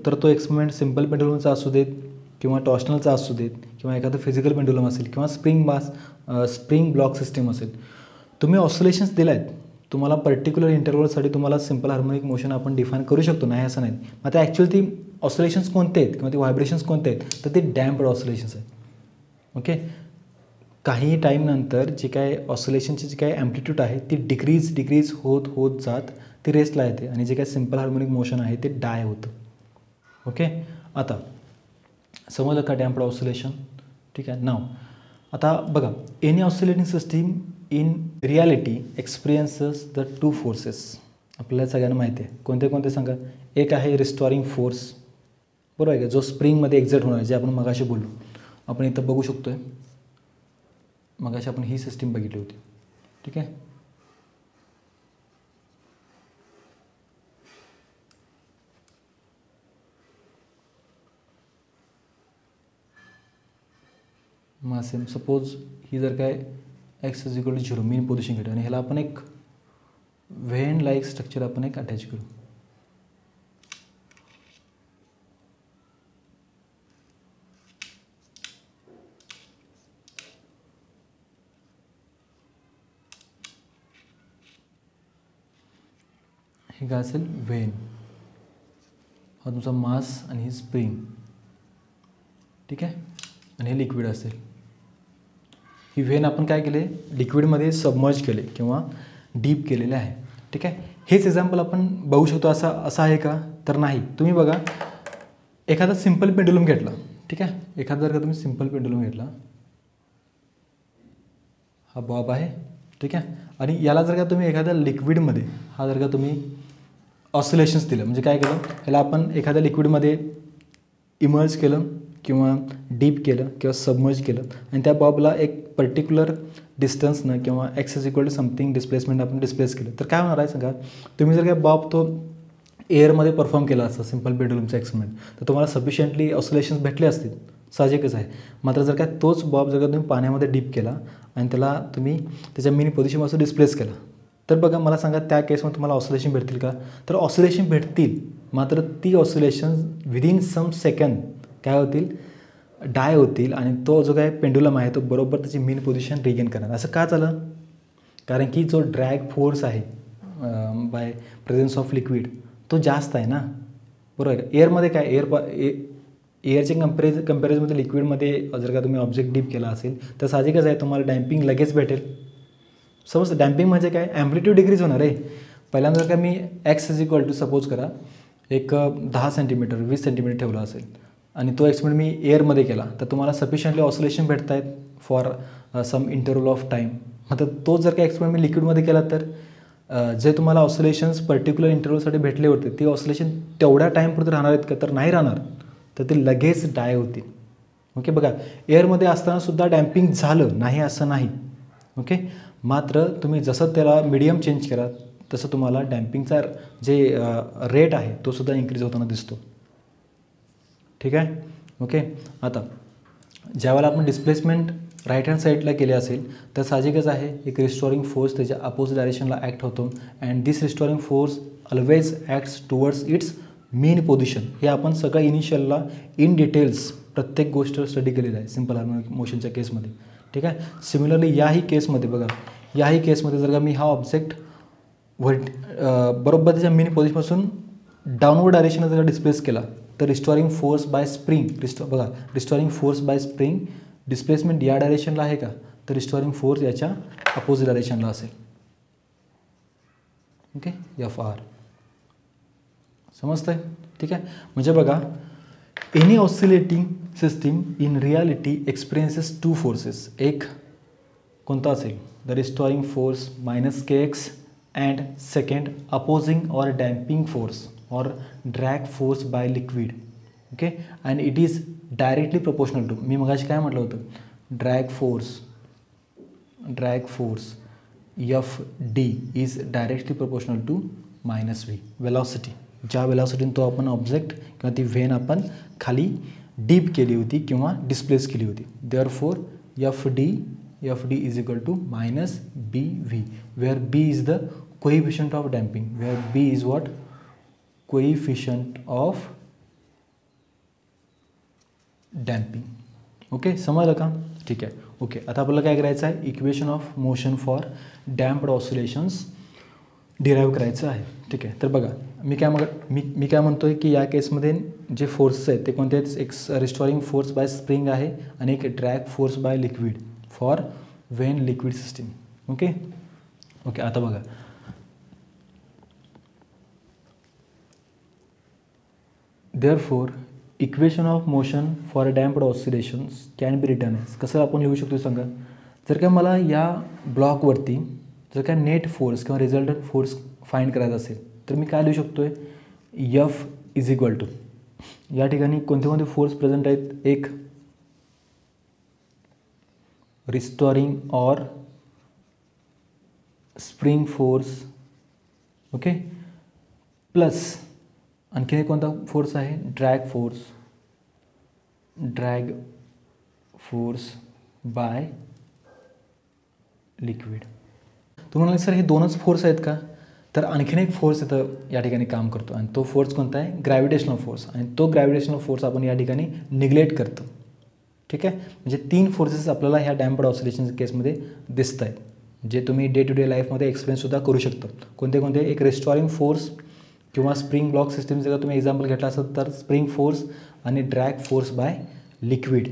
तर तो एक्सपेरिमेंट सिम्पल पेंडुलमचा असू देत किंवा टॉर्शनलचा असू देत किंवा एखादं फिजिकल पेंडुलम असेल किंवा स्प्रिंग ब्लॉक सिस्टीम असेल, तुम्ही ऑसिलेशन्स दिला आहेत. तुम्हाला पर्टिक्युलर इंटरवलसाठी तुम्हाला सिम्पल हार्मोनिक मोशन आपण डिफाईन करू शकतो, नाही असं नाही. आता ॲक्च्युअली ती ऑसिलेशन्स कोणते आहेत किंवा ते व्हायब्रेशन्स कोणते आहेत, तर ते डॅम्प्ड ऑसिलेशन्स आहेत. ओके, काही टाईमनंतर जे काय ऑसिलेशनची जी काय ॲम्प्लिट्यूड आहे ती डिक्रीज होत जात ती रेस्टला येते आणि जे काय सिम्पल हार्मोनिक मोशन आहे ते डाय होतं. ओके, आता समजलं का डॅम्प्ड ऑसिलेशन? ठीक आहे. नाव आता बघा, any oscillating system in reality experiences the 2 forces. आपल्याला सगळ्यांना माहिती आहे कोणते कोणते सांगा. एक आहे रिस्टोरिंग फोर्स, बरोबर आहे का, जो स्प्रिंगमध्ये एक्झर्ट होणार आहे, जे आपण मगाशी बोललो. आपण इथं बघू शकतो आहे, मगाशी आपण ही सिस्टीम बघितली होती. ठीक आहे, सेम सपोज ही जर काय x = 0 मीन पोझिशन घेतो आणि ह्याला आपण एक व्हेन लाईक स्ट्रक्चर आपण एक अटॅच करू. हे काय असेल, व्हेन. हा तुमचा मास आणि ही स्प्रिंग. ठीक आहे, आणि हे लिक्विड असेल. ही व्हेन आपण काय केले, लिक्विडमध्ये सबमर्ज केले किंवा डीप केलेले आहे. ठीक आहे, हेच एक्झाम्पल आपण बघू शकतो. असं आहे का, तर नाही. तुम्ही बघा, एखादा सिम्पल पेंडुलम घेतला. ठीक आहे, एखादा जर का तुम्ही सिम्पल पेंडुलम घेतला, हा बॉब आहे. ठीक आहे, आणि याला जर का तुम्ही एखाद्या लिक्विडमध्ये हा जर का तुम्ही ऑसिलेशन्स दिलं, म्हणजे काय केलं, ह्याला आपण एखाद्या लिक्विडमध्ये इमर्ज केलं किंवा डीप केलं किंवा सबमर्ज केलं आणि त्या बॉबला एक पर्टिक्युलर डिस्टन्सनं किंवा x समथिंग डिस्प्लेसमेंट आपण डिस्प्लेस केलं, तर काय होणार आहे सांगा. तुम्ही जर काय बॉब तो एअरमध्ये परफॉर्म केला असता सिम्पल पेंडुलमचा एक्सपेरिमेंट, तर तुम्हाला सफिशियंटली ऑसिलेशन्स भेटले असतील, साहजिकच आहे. मात्र जर काय तोच बॉब जर का तुम्ही पाण्यामध्ये डीप केला आणि त्याला तुम्ही त्याच्या मीन पोझिशनपासून डिस्प्लेस केला, तर बघा मला सांगा त्या केसमध्ये तुम्हाला ऑसिलेशन भेटतील का, तर ऑसिलेशन भेटतील. मात्र ती ऑसिलेशन विदिन सम सेकंड काय होतील, डाय होतील आणि तो जो काय पेंडुलम आहे तो बरोबर त्याची मीन पोझिशन रिगेन करणार. असं का झालं, कारण की जो ड्रॅग फोर्स आहे बाय प्रेझेन्स ऑफ लिक्विड तो जास्त आहे ना, बरोबर आहे का. एअरमध्ये काय, एअरच्या कंपॅरिझनमध्ये लिक्विडमध्ये जर का तुम्ही ऑब्जेक्ट डीप केला असेल तर साहजिकच आहे तुम्हाला डॅम्पिंग लगेच भेटेल. समज डॅम्पिंग म्हणजे काय, ॲम्प्लिट्यूड डिक्रीज होणार आहे. पहिल्यांदा जर का मी x सपोज करा एक 10 सेंटीमीटर 20 सेंटीमीटर ठेवला असेल आणि तो एक्सपेरिमेंट मी एअरमध्ये केला, तर तुम्हाला सफिशियंटली ऑसिलेशन भेटत आहेत for some interval of time. मात्र तो जर का एक्सपेरिमेंट मी लिक्विडमध्ये केला तर जे तुम्हाला ऑसिलेशन्स पर्टिक्युलर इंटरवलसाठी भेटले होते ते ऑसिलेशन तेवढ्या टाईमपुरते राहणार आहेत का, तर नाही राहणार, तर ते लगेच डाय होतील. ओके, बघा एअरमध्ये असतानासुद्धा डॅम्पिंग झालं नाही असं नाही. ओके, मात्र तुम्ही जसं त्याला मीडियम चेंज केला तसं तुम्हाला डॅम्पिंगचा जे रेट आहे तो सुद्धा इन्क्रीज होताना दिसतो. ठीक आहे, ओके. आता ज्यावेळेला आपण डिस्प्लेसमेंट राईट हँड साईडला केले असेल तर साहजिकच आहे एक रिस्टोरिंग फोर्स त्याच्या अपोजिट डायरेक्शनला ॲक्ट होतो and this restoring force always acts towards it's main position. हे आपण सगळं इनिशियलला इन डिटेल्स प्रत्येक गोष्ट स्टडी केलेलं आहे सिम्पल हार्मोनिक मोशनच्या केसमध्ये. ठीक आहे, सिमिलरली याही केसमध्ये बघा, याही केसमध्ये जर का मी हा ऑब्जेक्ट बरोबर त्याच्या मेन पोझिशनपासून डाऊनवर्ड डायरेक्शनला जर डिस्प्लेस केला तर रिस्टोरिंग फोर्स बाय स्प्रिंग बघा, restoring force by spring displacement या डायरेक्शनला आहे का, तर रिस्टोरिंग फोर्स याच्या अपोजिट डायरेक्शनला असेल. Okay, F R. समजतंय? ठीक आहे. म्हणजे बघा, any oscillating system in reality experiences two forces. एक कोणता असेल, the restoring force minus K x and second opposing or damping force or drag force by liquid. Okay, and it is directly proportional to, मी मगाशी काय म्हटलं होतं, drag force F D is directly proportional to minus V, velocity. ज्या वेलॉसिटीने तो आपण object किंवा ती व्हेन आपण खाली डीप केली होती किंवा डिस्प्लेस केली होती. Therefore F D is equal to minus B V, where B is the coefficient of damping, where B is what, coefficient of damping. Okay, समजलं का? ठीक आहे. ओके, आता आपल्याला काय करायचं आहे, equation of motion for damped oscillations derive करायचं आहे. ठीक आहे. तर बघा, मी काय म्हणतो आहे की या केसमध्ये जे फोर्सेस आहेत ते कोणते आहेत, एक रिस्टोरिंग फोर्स बाय स्प्रिंग आहे आणि एक drag force by liquid for vane liquid system. Okay. आता बघा, therefore equation of motion for damped oscillations can be written as. कसं आपण लिहू शकतो सांगा, जर का मला या ब्लॉकवरती जर का नेट फोर्स किंवा रिझल्टंट फोर्स फाइंड करायचा असेल तर मी काय लिहू शकतो आहे, एफ इज इक्वल टू, या ठिकाणी कोणते कोणते फोर्स प्रेझेंट आहेत, एक रिस्टोरिंग और स्प्रिंग फोर्स, ओके, प्लस आणखी एक कोणता फोर्स आहे, ड्रॅग फोर्स बाय लिक्विड. तुम्हाला सर हे दोनच फोर्स आहेत का, तर आणखीन एक फोर्स इथं या ठिकाणी काम करतो आणि तो फोर्स कोणता आहे, ग्रॅव्हिटेशनल फोर्स, आणि तो ग्रॅव्हिटेशनल फोर्स आपण या ठिकाणी निग्लेक्ट करतो. ठीक आहे. म्हणजे 3 फोर्सेस आपल्याला ह्या डॅम्प्ड ऑसिलेशन केसमध्ये दिसत आहेत, जे तुम्ही डे टू डे लाईफमध्ये एक्सपिरियन्ससुद्धा करू शकता. कोणते कोणते, एक रिस्टोरिंग फोर्स किंवा स्प्रिंग ब्लॉक सिस्टीम जर तुम्ही एक्झाम्पल घेतला असेल तर स्प्रिंग फोर्स आणि drag force by liquid.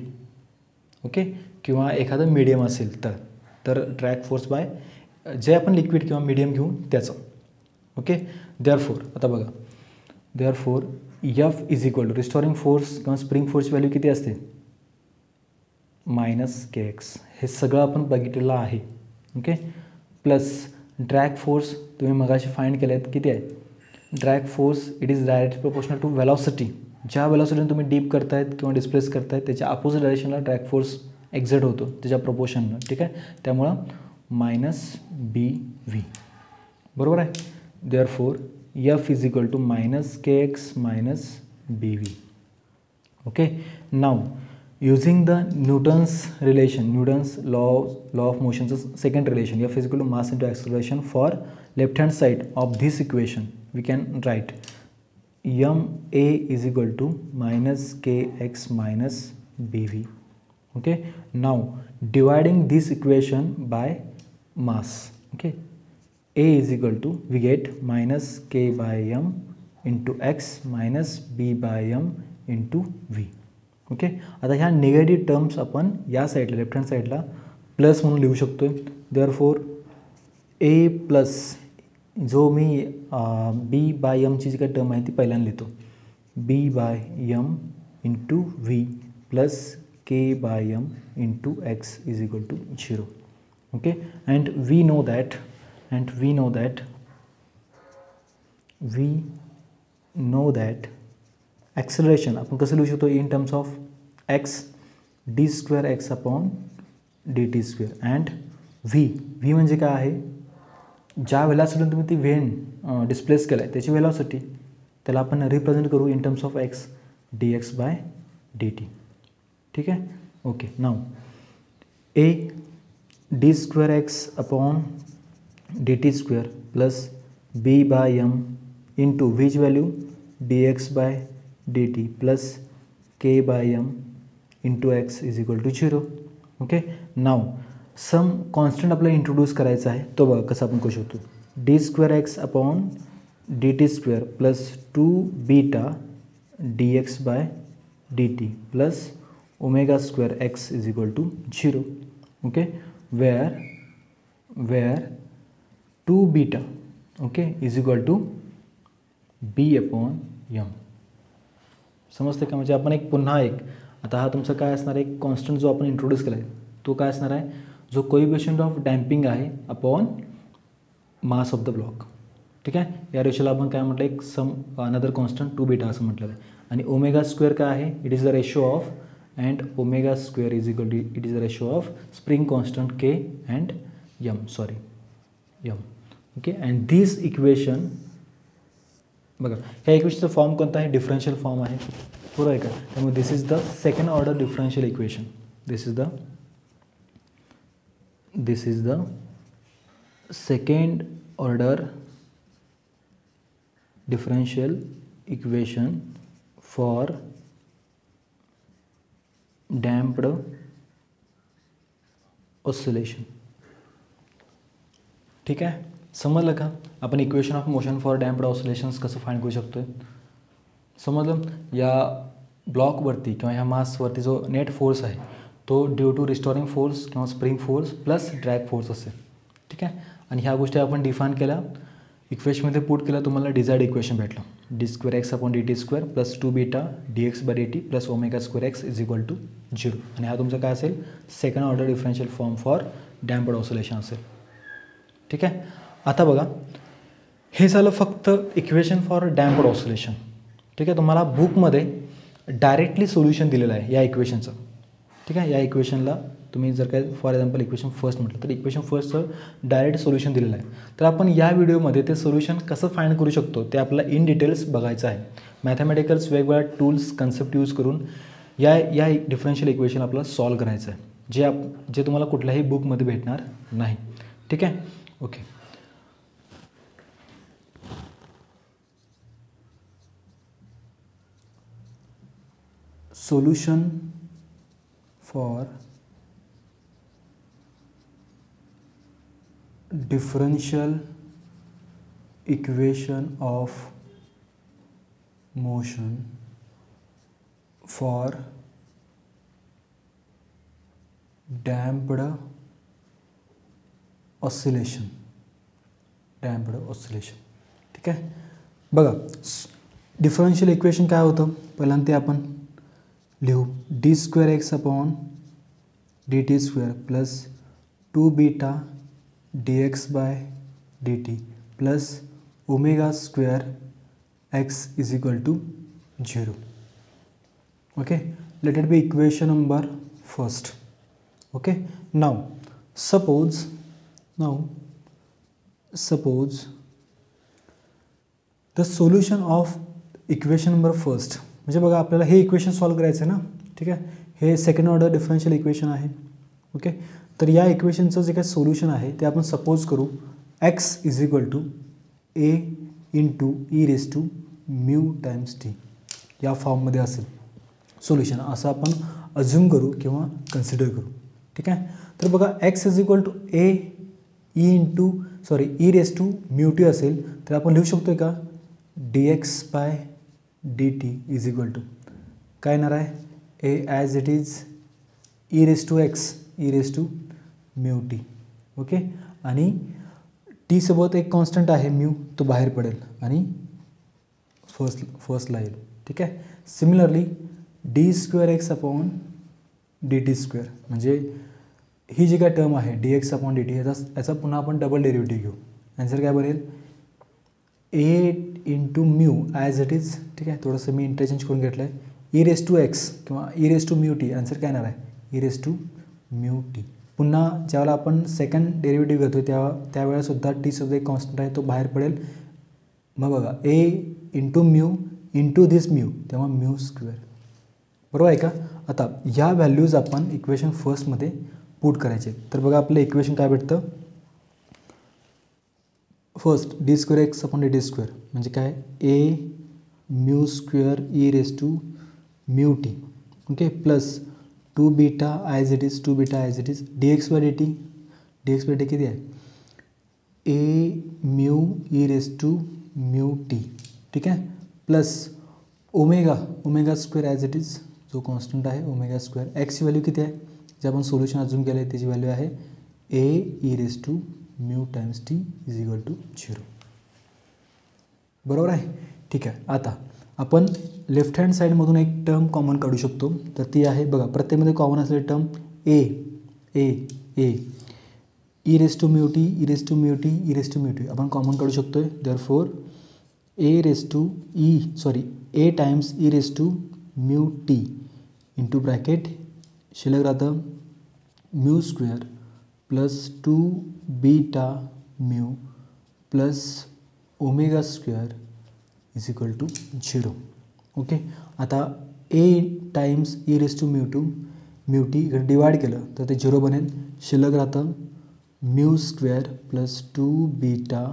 Okay, किंवा एखादं मीडियम असेल तर ड्रॅग फोर्स बाय जे आपण लिक्विड किंवा मीडियम घेऊ त्याचं. ओके. देअरफोर आता बघा, therefore F is equal to restoring force किंवा स्प्रिंग फोर्सची व्हॅल्यू किती असते, मायनस के एक्स. हे सगळं आपण बघितलेलं आहे. ओके, प्लस ड्रॅग फोर्स तुम्ही मगाशी फाइंड केले आहेत, किती आहे, drag force it is directly proportional to velocity. ज्या वेलॉसिटीने तुम्ही डीप करतायत किंवा डिस्प्लेस करतायत त्याच्या अपोजिट डायरेक्शनला ड्रॅग फोर्स एक्झर्ट होतो त्याच्या प्रोपोर्शननं. ठीक आहे. त्यामुळं मायनस बी व्ही, बरोबर आहे. Therefore F is equal to minus K X minus B V. Okay. Now using the Newton's law of motion's second relation, F is equal to mass into acceleration, for left hand side of this equation we can write ma is equal to minus kx minus bv. Okay, now dividing this equation by mass, okay, a is equal to, we get minus k by m into x minus b by m into v. Okay. आता ह्या negative terms आपण या साईडला left hand साईडला plus म्हणून लिहू शकतो आहे. देअरफोर ए प्लस जो मी बी बाय एमची जी काही टर्म आहे ती पहिल्यांदा लिहितो, b by m into v plus k by m into x is equal to 0. Okay. And we know that acceleration आपण कसं लिहू शकतो, in terms of x d square x upon D T square, and v म्हणजे काय आहे, ज्या वेलॉसिटीने तुम्ही ती व्हेन डिस्प्लेस केला आहे त्याची वेलॉसिटी, त्याला आपण रिप्रेझेंट करू in terms of x d x by D t. ठीक आहे. Okay. Now a d square x upon D T square plus b by m into व्हीची value d x by dt plus k by m into x is equal to 0. Okay. Now some constant आपल्याला introduce करायचा आहे, तो बघा कसं आपण करू शकतो, D square x upon D T square plus 2 beta D x by D T plus omega square X is equal to 0. Okay. Where 2 beta okay is equal to B upon M. समजते का? म्हणजे आपण एक पुन्हा एक आता हा तुमचा काय असणार आहे कॉन्स्टंट जो आपण इंट्रोड्यूस केला आहे तो काय असणार आहे जो कोइफिशियंट ऑफ डॅम्पिंग आहे upon mass of the block. ठीक आहे. या रेशोला आपण काय म्हटलं एक सम अनदर कॉन्स्टंट 2 बीटा असं म्हटलेलं आहे. आणि ओमेगा स्क्वेअर काय आहे it is the ratio of and omega square is equal to it is the ratio of spring constant K and M M. Okay and this equation बघा ह्या इक्वेशनचा form कोणता आहे डिफरन्शियल फॉर्म आहे बरोबर आहे का. त्यामुळे this is the second order differential equation. This is the second order differential equation for damped oscillation. ठीक आहे. समजलं का? आपण equation of motion for damped oscillations कसं फाइंड करू शकतो समजलं. या ब्लॉकवरती किंवा ह्या मासवरती जो नेट फोर्स आहे तो ड्यू टू रिस्टोरिंग फोर्स किंवा spring force plus drag force असेल. ठीक आहे. आणि ह्या गोष्टी आपण डिफाईन केल्या इक्वेशनमध्ये पुट केलं तुम्हाला डिझायर्ड इक्वेशन भेटलं D square x upon D T square plus 2 beta D x by D T plus omega square X is equal to 0. आणि हा तुमचा काय असेल second order differential form for damped oscillation असेल. ठीक आहे. आता बघा हे झालं फक्त इक्वेशन फॉर डॅम्प्ड ऑसिलेशन. ठीक आहे. तुम्हाला बुकमध्ये डायरेक्टली सोल्युशन दिलेलं आहे या इक्वेशनचं. ठीक आहे. या इक्वेशनला तुम्ही जर काय फॉर एक्झाम्पल इक्वेशन फर्स्ट म्हटलं तर इक्वेशन फर्स्टचं डायरेक्ट सोल्युशन दिलेलं आहे. तर आपण या व्हिडिओमध्ये ते सोल्युशन कसं फाइंड करू शकतो ते आपल्याला इन डिटेल्स बघायचं आहे. मॅथमॅटिकल्स वेगवेगळ्या टूल्स कन्सेप्ट यूज करून या डिफरन्शियल इक्वेशन आपल्याला सॉल्व करायचं आहे जे तुम्हाला कुठल्याही बुकमध्ये भेटणार नाही. ठीक आहे. Okay. Solution for differential equation of motion for damped oscillation. ठीक आहे. बघा डिफरन्शियल इक्वेशन काय होतं पहिल्यांदा ते आपण लिहू D square x upon D T square plus 2 beta dx by dt plus omega square x is equal to 0. Okay, let it be equation number first. Okay, now suppose the solution of equation number first म्हणजे बघा आपल्याला हे equation solve करायचं आहे ना. ठीक आहे. हे सेकंड ऑर्डर डिफरन्शियल इक्वेशन आहे. ओके. तर या इक्वेशनचं जे काही सोल्युशन आहे ते आपण सपोज करू X is equal to A into E raise to mu times T या फॉर्ममध्ये असेल सोल्युशन असं आपण अज्युम करू किंवा कन्सिडर करू. ठीक आहे. तर बघा X is equal to A E raise to mu T असेल तर आपण लिहू शकतो का D x by D T is equal to काय येणार आहे A as it is E raise to mu T. Okay. आणि टी सोबत एक कॉन्स्टंट आहे म्यू तो बाहेर पडेल आणि फर्स्टला येईल. ठीक आहे. Similarly D square x upon D T square म्हणजे ही जी काय टर्म आहे D X upon D T याचा पुन्हा आपण डबल डेरिव्हेटिव्ह घेऊ. आन्सर काय बनेल A into mu as it is. ठीक आहे. थोडंसं मी इंटरचेंज करून घेतलं आहे ई रेस टू एक्स किंवा E raise to mu T. Answer काय येणार आहे E raise to mu T. पुन्हा ज्यावेळेला आपण सेकंड डेरिव्हेटिव्ह घेतो त्यावेळेसुद्धा टी सुद्धा एक कॉन्स्टंट आहे तो बाहेर पडेल. मग बघा ए इंटू म्यू इंटू दिस म्यू तेव्हा म्यू स्क्वेअर बरोबर आहे का. आता ह्या व्हॅल्यूज आपण इक्वेशन फर्स्टमध्ये पुट करायचे. तर बघा आपलं इक्वेशन काय भेटतं first D square x upon D T square म्हणजे काय A mu square E raise to mu T. Okay. Plus 2 beta as it is D x by D T किती आहे A mu E raise to mu T. ठीक आहे. Plus omega square as it is जो constant आहे omega square एक्सची value किती आहे जे आपण सोल्युशन अजून केलं आहे त्याची व्हॅल्यू आहे A E raise to mu times T is equal to 0. बरोबर आहे. ठीक आहे. आता आपण लेफ्ट हँड साईडमधून एक टर्म कॉमन काढू शकतो. तर ती आहे बघा, प्रत्येकमध्ये कॉमन असलेली term A A A E raise to mu T E raise to mu T E raise to mu T आपण कॉमन काढू शकतो आहे. Therefore A times E raise to mu T into bracket शिल्लक राहतं mu square plus 2 beta mu plus omega square is equal to 0. Okay. आता A times E raise to mu T इकडे divide केलं तर ते 0 बनेल. शिल्लक राहतं mu square plus 2 beta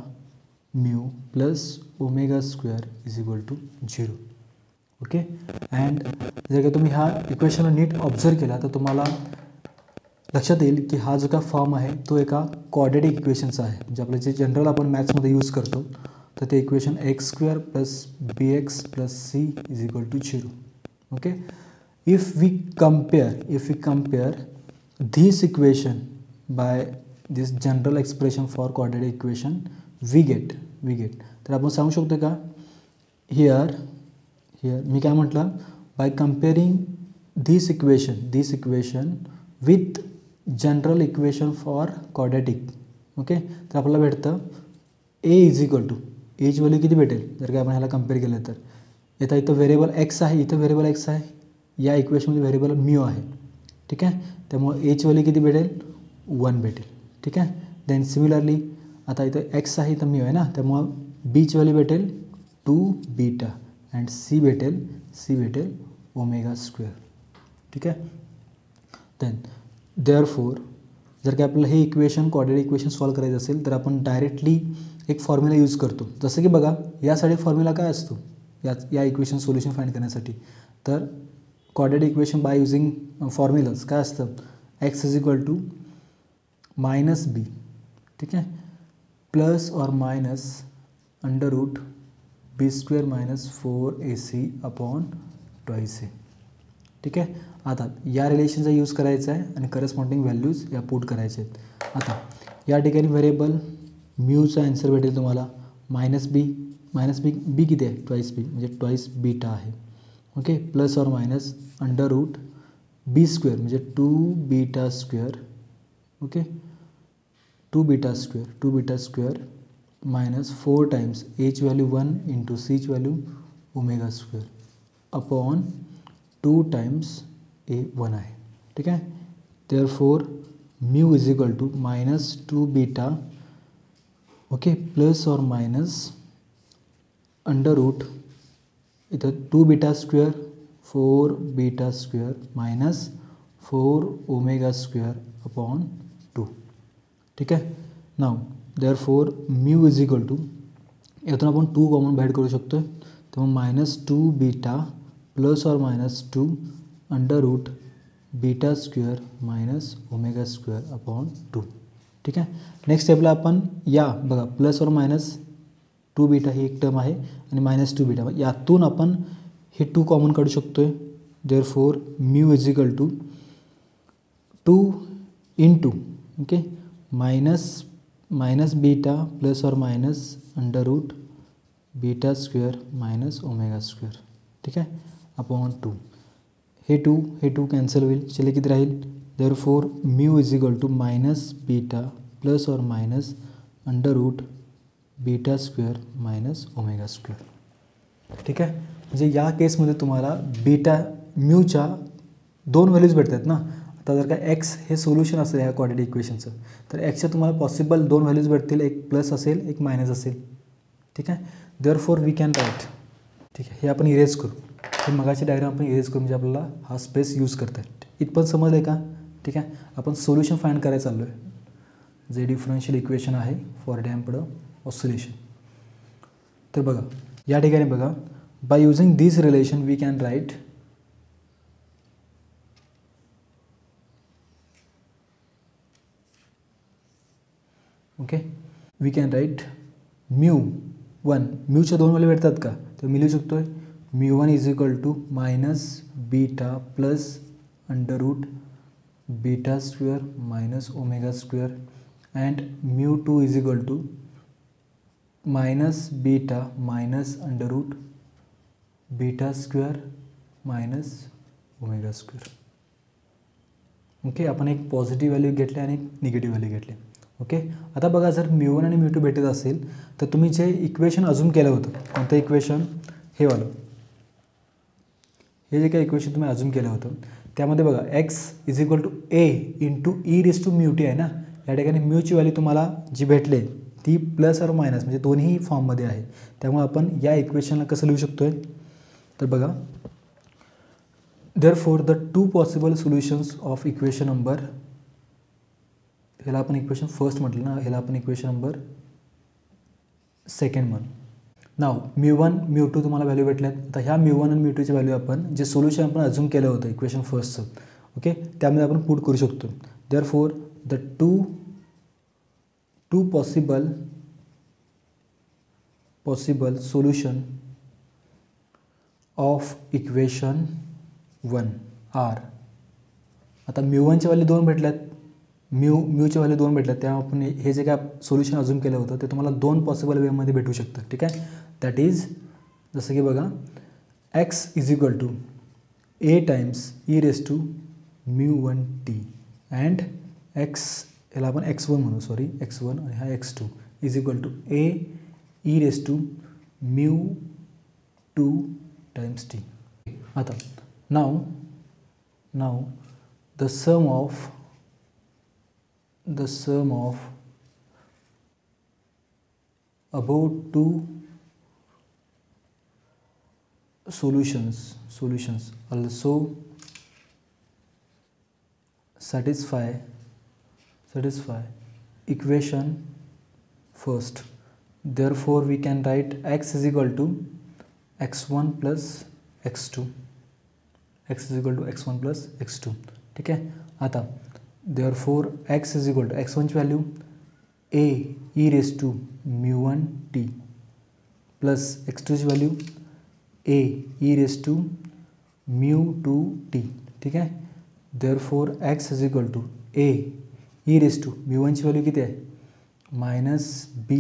mu plus omega square is equal to 0. Okay. And जर का तुम्ही ह्या इक्वेशनला नीट ऑब्झर्व केला तर तुम्हाला लक्षात येईल की हा जो का फॉर्म आहे तो एका क्वाड्रेटिक इक्वेशनचा आहे. म्हणजे आपलं जे जनरल आपण मॅथ्समध्ये यूज करतो तर ते equation X square plus B X plus C is equal to 0. Okay. If we compare this equation by this general expression for quadratic equation we get तर आपण सांगू शकतो का here मी काय म्हटलं, by comparing this equation with general equation for quadratic. Okay. तर आपल्याला भेटतं ए इज इक्वल टू एची व्हॅल्यू किती भेटेल जर का आपण ह्याला कम्पेअर केलं तर इथं व्हेरिएबल एक्स आहे, इथं व्हेरिएबल एक्स आहे, या इक्वेशनमध्ये व्हेरिएबल म्यू आहे. ठीक आहे. त्यामुळे एची व्हॅल्यू किती भेटेल 1 भेटेल. ठीक आहे. देन सिमिलरली आता इथं एक्स आहे, इथं म्यू आहे ना, त्यामुळं बीची व्हॅल्यू भेटेल 2 बीटा अँड सी भेटेल ओमेगा स्क्वेअर. ठीक आहे. देन देअरफॉर जर का आपल्याला हे इक्वेशन क्वाड्रेटिक इक्वेशन सॉल्व करायचं असेल तर आपण डायरेक्टली एक फॉर्म्युला यूज करतो. जसं की बघा यासाठी फॉर्म्युला काय असतो या इक्वेशन सोल्युशन फाइंड करण्यासाठी, तर quadratic equation by using formulas काय असतं, X is equal to minus B. ठीक आहे. Plus or minus under root B square minus 4ac upon 2ac. ठीक आहे. आता या रिलेशनचा यूज करायचा आहे आणि करस्पॉन्डिंग व्हॅल्यूज या पुट करायचे आहेत. आता या ठिकाणी व्हेरिएबल म्यूचा आन्सर भेटेल तुम्हाला मायनस बी किती आहे, ट्वाईस बी म्हणजे ट्वाईस बीटा आहे. Okay. Plus or minus under root B square म्हणजे 2 beta square. Okay. 2 beta square minus 4 times एची व्हॅल्यू 1 इंटू सीची value omega square upon 2 times A 1 आहे. ठीक आहे. Therefore mu is equal to minus 2 beta. Okay. Plus or minus under root इथं 2 beta square 4 beta square minus 4 omega square upon 2. ठीक आहे. Now therefore mu is equal to यातून आपण 2 common बाहेर करू शकतो, तेव्हा minus 2 beta plus or minus 2 under root beta square minus omega square upon 2. ठीक आहे. नेक्स्ट स्टेपला आपण या बघा प्लस और मायनस 2 बीटा ही एक टर्म आहे आणि मायनस 2 बीटा यातून आपण हे 2 कॉमन काढू शकतो आहे. Therefore mu is equal to 2 into okay minus beta plus or minus under root beta square minus omega square. ठीक आहे. अपॉन 2 हे 2 कॅन्सल होईल, शिल्लक किती राहील. Therefore mu is equal to minus beta plus or minus under root beta square minus omega square. ठीक आहे. म्हणजे या केसमध्ये तुम्हाला बीटा म्यूच्या 2 व्हॅल्यूज भेटतात ना. आता जर का एक्स हे सोल्युशन असेल ह्या क्वाड्रेटिक इक्वेशनचं तर एक्सच्या तुम्हाला पॉसिबल 2 व्हॅल्यूज भेटतील, एक प्लस असेल एक मायनस असेल. ठीक आहे. Therefore we can write. ठीक आहे. हे आपण इरेज करू, हे मगाची डायग्राम आपण इरेज करू म्हणजे आपल्याला हा स्पेस यूज करता येईल. इथपर्यंत समजलं आहे का. ठीक आहे. आपण सोल्युशन फाइंड करायला चाललो आहे, जे डिफरन्शियल इक्वेशन आहे फॉर डॅम्प्ड ऑसिलेशन. तर बघा या ठिकाणी बघा by using this relation we can write okay we can write mu 1 म्यूच्या 2 व्हॅल्यू भेटतात का, तर मी लिहू शकतो आहे mu 1 is equal to minus beta plus under root beta square minus omega square and mu 2 is equal to minus beta minus under root beta square minus omega square. Okay, आपण एक positive value घेतली आणि एक negative value घेतली. Okay, आता बघा जर μ1 आणि μ2 भेटत असेल तर तुम्ही जे इक्वेशन अजून केलं होतं, कोणतं इक्वेशन, हे वालं, हे जे काही इक्वेशन तुम्ही अजून केलं होतं त्यामध्ये बघा x is equal to a into E raise to mu T आहे ना. या ठिकाणी म्यूची व्हॅल्यू तुम्हाला जी भेटले ती प्लस और मायनस म्हणजे दोन्ही फॉर्ममध्ये आहे. त्यामुळे आपण या इक्वेशनला कसं लिहू शकतो आहे तर बघा, therefore the two possible solutions of equation number, ह्याला आपण इक्वेशन फर्स्ट म्हटलं ना, ह्याला आपण इक्वेशन नंबर सेकंड म्हणू. नाव μ1 μ2 तुम्हाला व्हॅल्यू भेटल्यात. आता ह्या μ1 आणि μ2ची व्हॅल्यू आपण जे सोल्युशन आपण अजून केलं होतं इक्वेशन फर्स्टचं, ओके, त्यामध्ये आपण पुट करू शकतो. Therefore the two possible solution of equation 1 are. आता μ1ची व्हॅल्यू 2 भेटल्यात, म्यूची व्हॅल्यू 2 भेटल्यात, त्यामुळे आपण हे जे काय सोल्युशन अजून केलं होतं ते तुम्हाला 2 पॉसिबल वेमध्ये भेटू शकतं. ठीक आहे, दॅट इज जसं की बघा x is equal to a times E raise to μ1t and x, याला आपण x1 म्हणू, सॉरी x1 आणि हा x2 is equal to a E raise to μ2 times t. आता now the sum of above two solutions also satisfy equation first. Therefore we can write x is equal to x1 plus x2. x is equal to x1 plus x2. ठीक आहे. आता therefore x is equal to x1 ची value a e raise to μ1t plus x2 ची value a e raise to μ2t. ठीक आहे. therefore x is equal to a e raise to μ1 ची value किती आहे minus b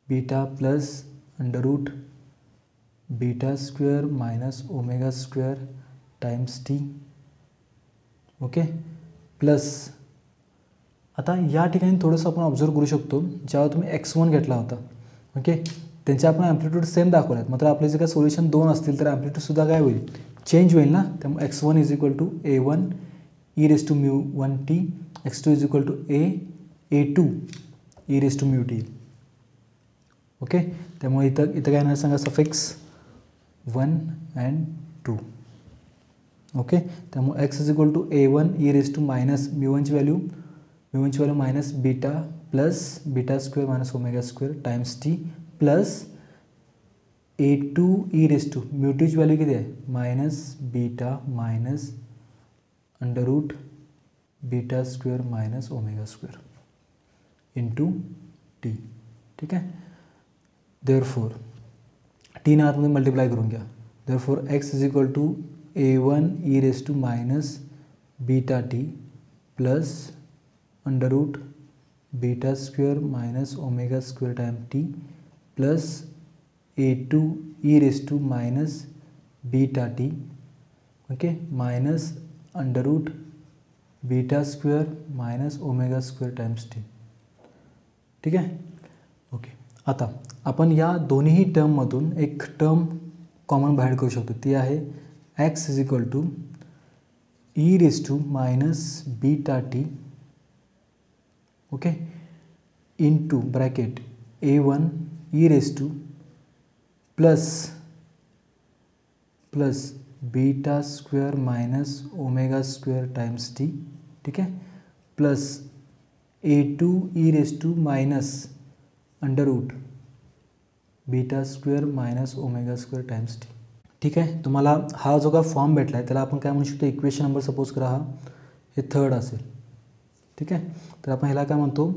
beta plus under root beta square minus omega square times t. Okay, plus आता या ठिकाणी थोडंसं आपण ऑब्झर्व करू शकतो, जेव्हा तुम्ही x1 घेतला होता, ओके, त्यांचे आपण ॲम्प्लिट्यूड सेम दाखवले आहेत, मात्र आपले जे काय सोल्युशन 2 असतील तर ॲम्प्लिट्यूडसुद्धा काय होईल, चेंज होईल ना. त्यामुळे x1 is equal to a1 E raise to μ1t, x2 is equal to a2 E raise to μt. Okay, त्यामुळे इथं काय नाही सांगा, सफिक्स 1 अँड 2. ओके, त्यामुळे x is equal to a1 E raise to minus μ1ची value minus beta plus beta square minus omega square times t plus a2 E raise to μtची value किती आहे minus beta minus under root beta square minus omega square into t. ठीक आहे. Therefore t ना आतमध्ये multiply करून घ्या. Therefore x is equal to a1 E raise to minus beta t plus under root beta square minus omega square time t plus a2 E raise to minus beta t, okay, minus under root beta square minus omega square times t. ठीक आहे. Okay, आता आपण या दोन्ही टर्ममधून एक term common बाहेर करू शकतो, ती आहे x is equal to E raise to minus beta t, okay, into bracket a1 E raise to plus beta square minus omega square times t. ठीक आहे. Plus a2 E raise to minus under root beta square minus omega square times t. ठीक आहे. तुम्हाला हा जो काय form भेटला आहे त्याला आपण काय म्हणू शकतो, इक्वेशन नंबर सपोज करा हा हे थर्ड असेल. ठीक आहे. तर आपण ह्याला काय म्हणतो,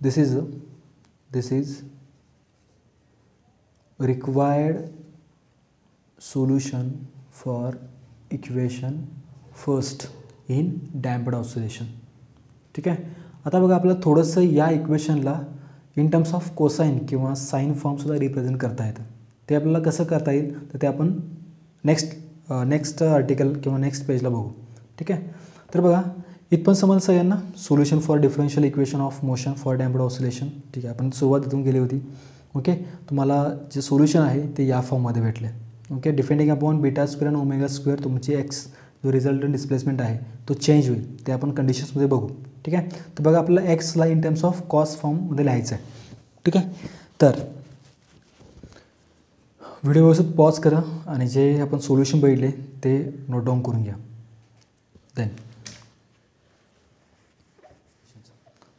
this is required solution for equation first in damped oscillation. ठीक आहे. आता बघा आपल्याला थोडंसं या इक्वेशनला इन टर्म्स ऑफ कोसाईन किंवा साईन फॉर्मसुद्धा रिप्रेझेंट करता येतं. ते आपल्याला कसं करता येईल तर ते आपण नेक्स्ट आर्टिकल किंवा नेक्स्ट पेजला बघू. ठीक आहे. तर बघा इथपर्यंत समजलं सगळ्यांना. Solution for differential equation of motion for damped oscillation. ठीक आहे, आपण सुरुवात इथून गेली होती. ओके, तुम्हाला जे सोल्युशन आहे ते या फॉर्ममध्ये भेटले. Okay, depending upon beta square आणि ओमेगा स्क्वेअर तुमची एक्स जो रिझल्टंट डिस्प्लेसमेंट आहे तो चेंज होईल. ते आपण कंडिशन्समध्ये बघू. ठीक आहे. तर बघा आपल्याला एक्सला इन टर्म्स ऑफ कॉस फॉर्ममध्ये लिहायचं आहे. ठीक आहे. तर व्हिडिओ व्यवस्थित पॉज करा आणि जे आपण सोल्युशन बघितले ते नोट डाऊन करून घ्या. देन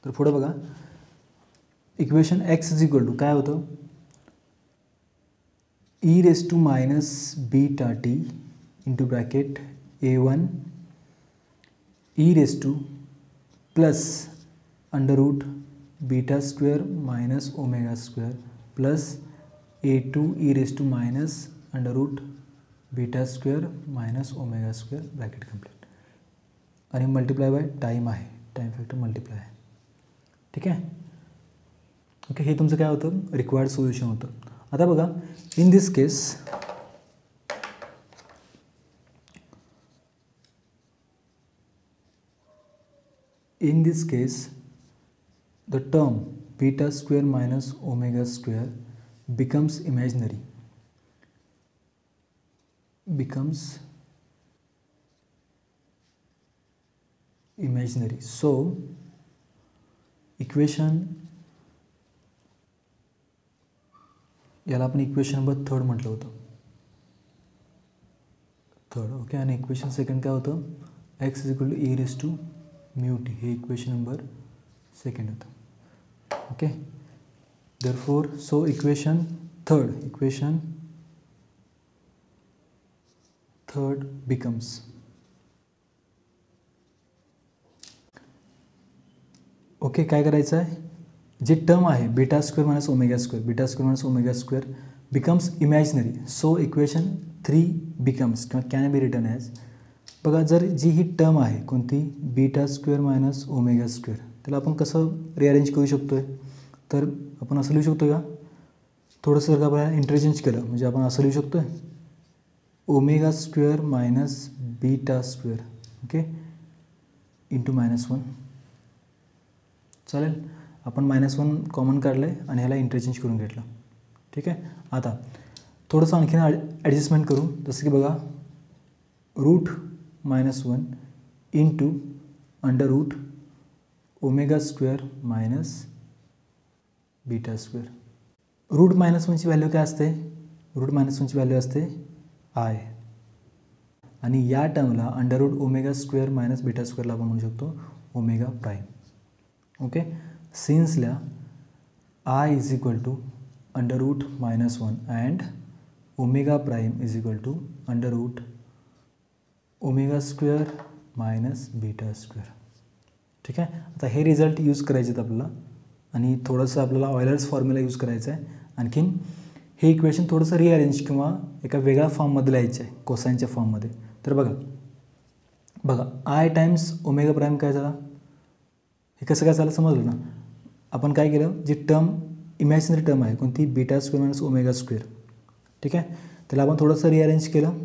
तर पुढे बघा equation x is equal to काय होतं E raise to minus beta T into bracket A1 E raise to plus under root beta square minus omega square plus A2 E raise to minus under root beta square minus omega square bracket complete आणि multiply by time आहे. Time factor multiply आहे. ठीक आहे. Okay, हे तुमचं काय होतं required solution होतं. आता बघा in this case the term beta square minus omega square becomes imaginary. So equation याला आपण इक्वेशन नंबर 3 म्हटलं होतं. ओके, आणि इक्वेशन सेकंड काय होतं X is equal to E raise to mu T. हे इक्वेशन नंबर 2 होतं. Okay, therefore so equation third becomes okay. काय करायचं आहे जे टर्म आहे beta square minus omega square becomes imaginary. So equation 3 becomes किंवा कॅन बी रिटर्न ॲज बघा जर जी ही टर्म आहे कोणती beta square minus omega square त्याला आपण कसं रिअरेंज करू शकतो आहे तर आपण असं लिहू शकतो का थोडंसं जर का आपण इंटरचेंज केलं म्हणजे आपण असं लिहू शकतो आहे omega square minus beta square okay into -1 चालेल. आपण -1 कॉमन काढलं आहे आणि ह्याला इंटरचेंज करून घेतलं. ठीक आहे. आता थोडंसं आणखीन ॲडजस्टमेंट करू जसं की बघा root -1 into under root omega square minus beta square. Root -1ची व्हॅल्यू काय असते रूट -1ची व्हॅल्यू असते आय आणि या टर्मला under root omega square minus beta स्क्वेअरला आपण म्हणू शकतो ओमेगा प्राईम. ओके, सिन्सला I is equal to under root -1 and omega prime is equal to under root omega square minus beta square. ठीक आहे. आता हे रिझल्ट यूज करायचे आहेत आपल्याला आणि थोडंसं आपल्याला ऑयलर्स फॉर्म्युला यूज करायचा आहे. आणखीन हे इक्वेशन थोडंसं रिअरेंज किंवा एका वेगळ्या फॉर्ममध्ये लिहायचं आहे कोसाईनच्या फॉर्ममध्ये. तर बघा आय टाइम्स ओमेगा प्राईम काय झाला हे कसं काय झालं समजलं ना. आपण काय केलं जी टर्म इमॅजिनरी टर्म आहे कोणती beta square minus omega square. ठीक आहे. त्याला आपण थोडंसं रिअरेंज केलं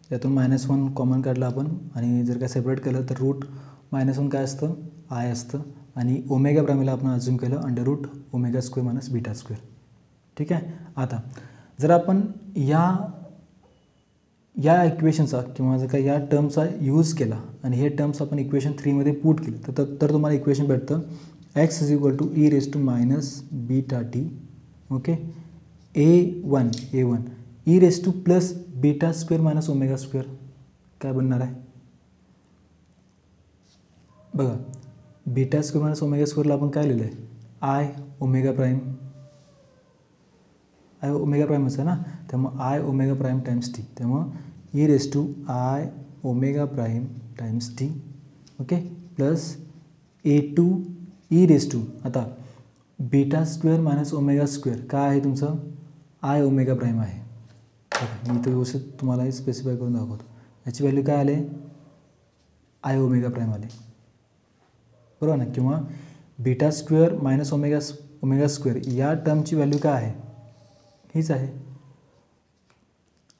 त्यातून -1 कॉमन काढलं आपण आणि जर काय सेपरेट केलं तर रूट -1 काय असतं आय असतं आणि ओमेगा प्राईमला आपण अज्यूम केलं under root omega square minus beta square. ठीक आहे. आता जर आपण या इक्वेशनचा किंवा जर का या टर्मचा यूज केला आणि हे टर्म्स आपण इक्वेशन 3मध्ये पुट केले तर तुम्हाला इक्वेशन भेटतं X is equal to E raise to minus beta T okay A1 E raise to plus beta square minus omega square काय बनणार आहे बघा बीटा स्क्वेअर मायनस ओमेगा स्क्वेअरला आपण काय लिहिलं आहे आय ओमेगा प्राईमच आहे ना त्यामुळं I omega prime times T त्यामुळं E raise to I omega prime times T okay plus A2 E raise to आता beta square minus omega square काय आहे तुमचं आय ओमेगा प्राईम आहे. मी इथं व्यवस्थित तुम्हाला हे स्पेसिफाय करून दाखवतो. याची व्हॅल्यू काय आले आय ओमेगा प्राईम आले बरोबर ना किंवा beta square minus omega square या टर्मची व्हॅल्यू काय आहे, हीच आहे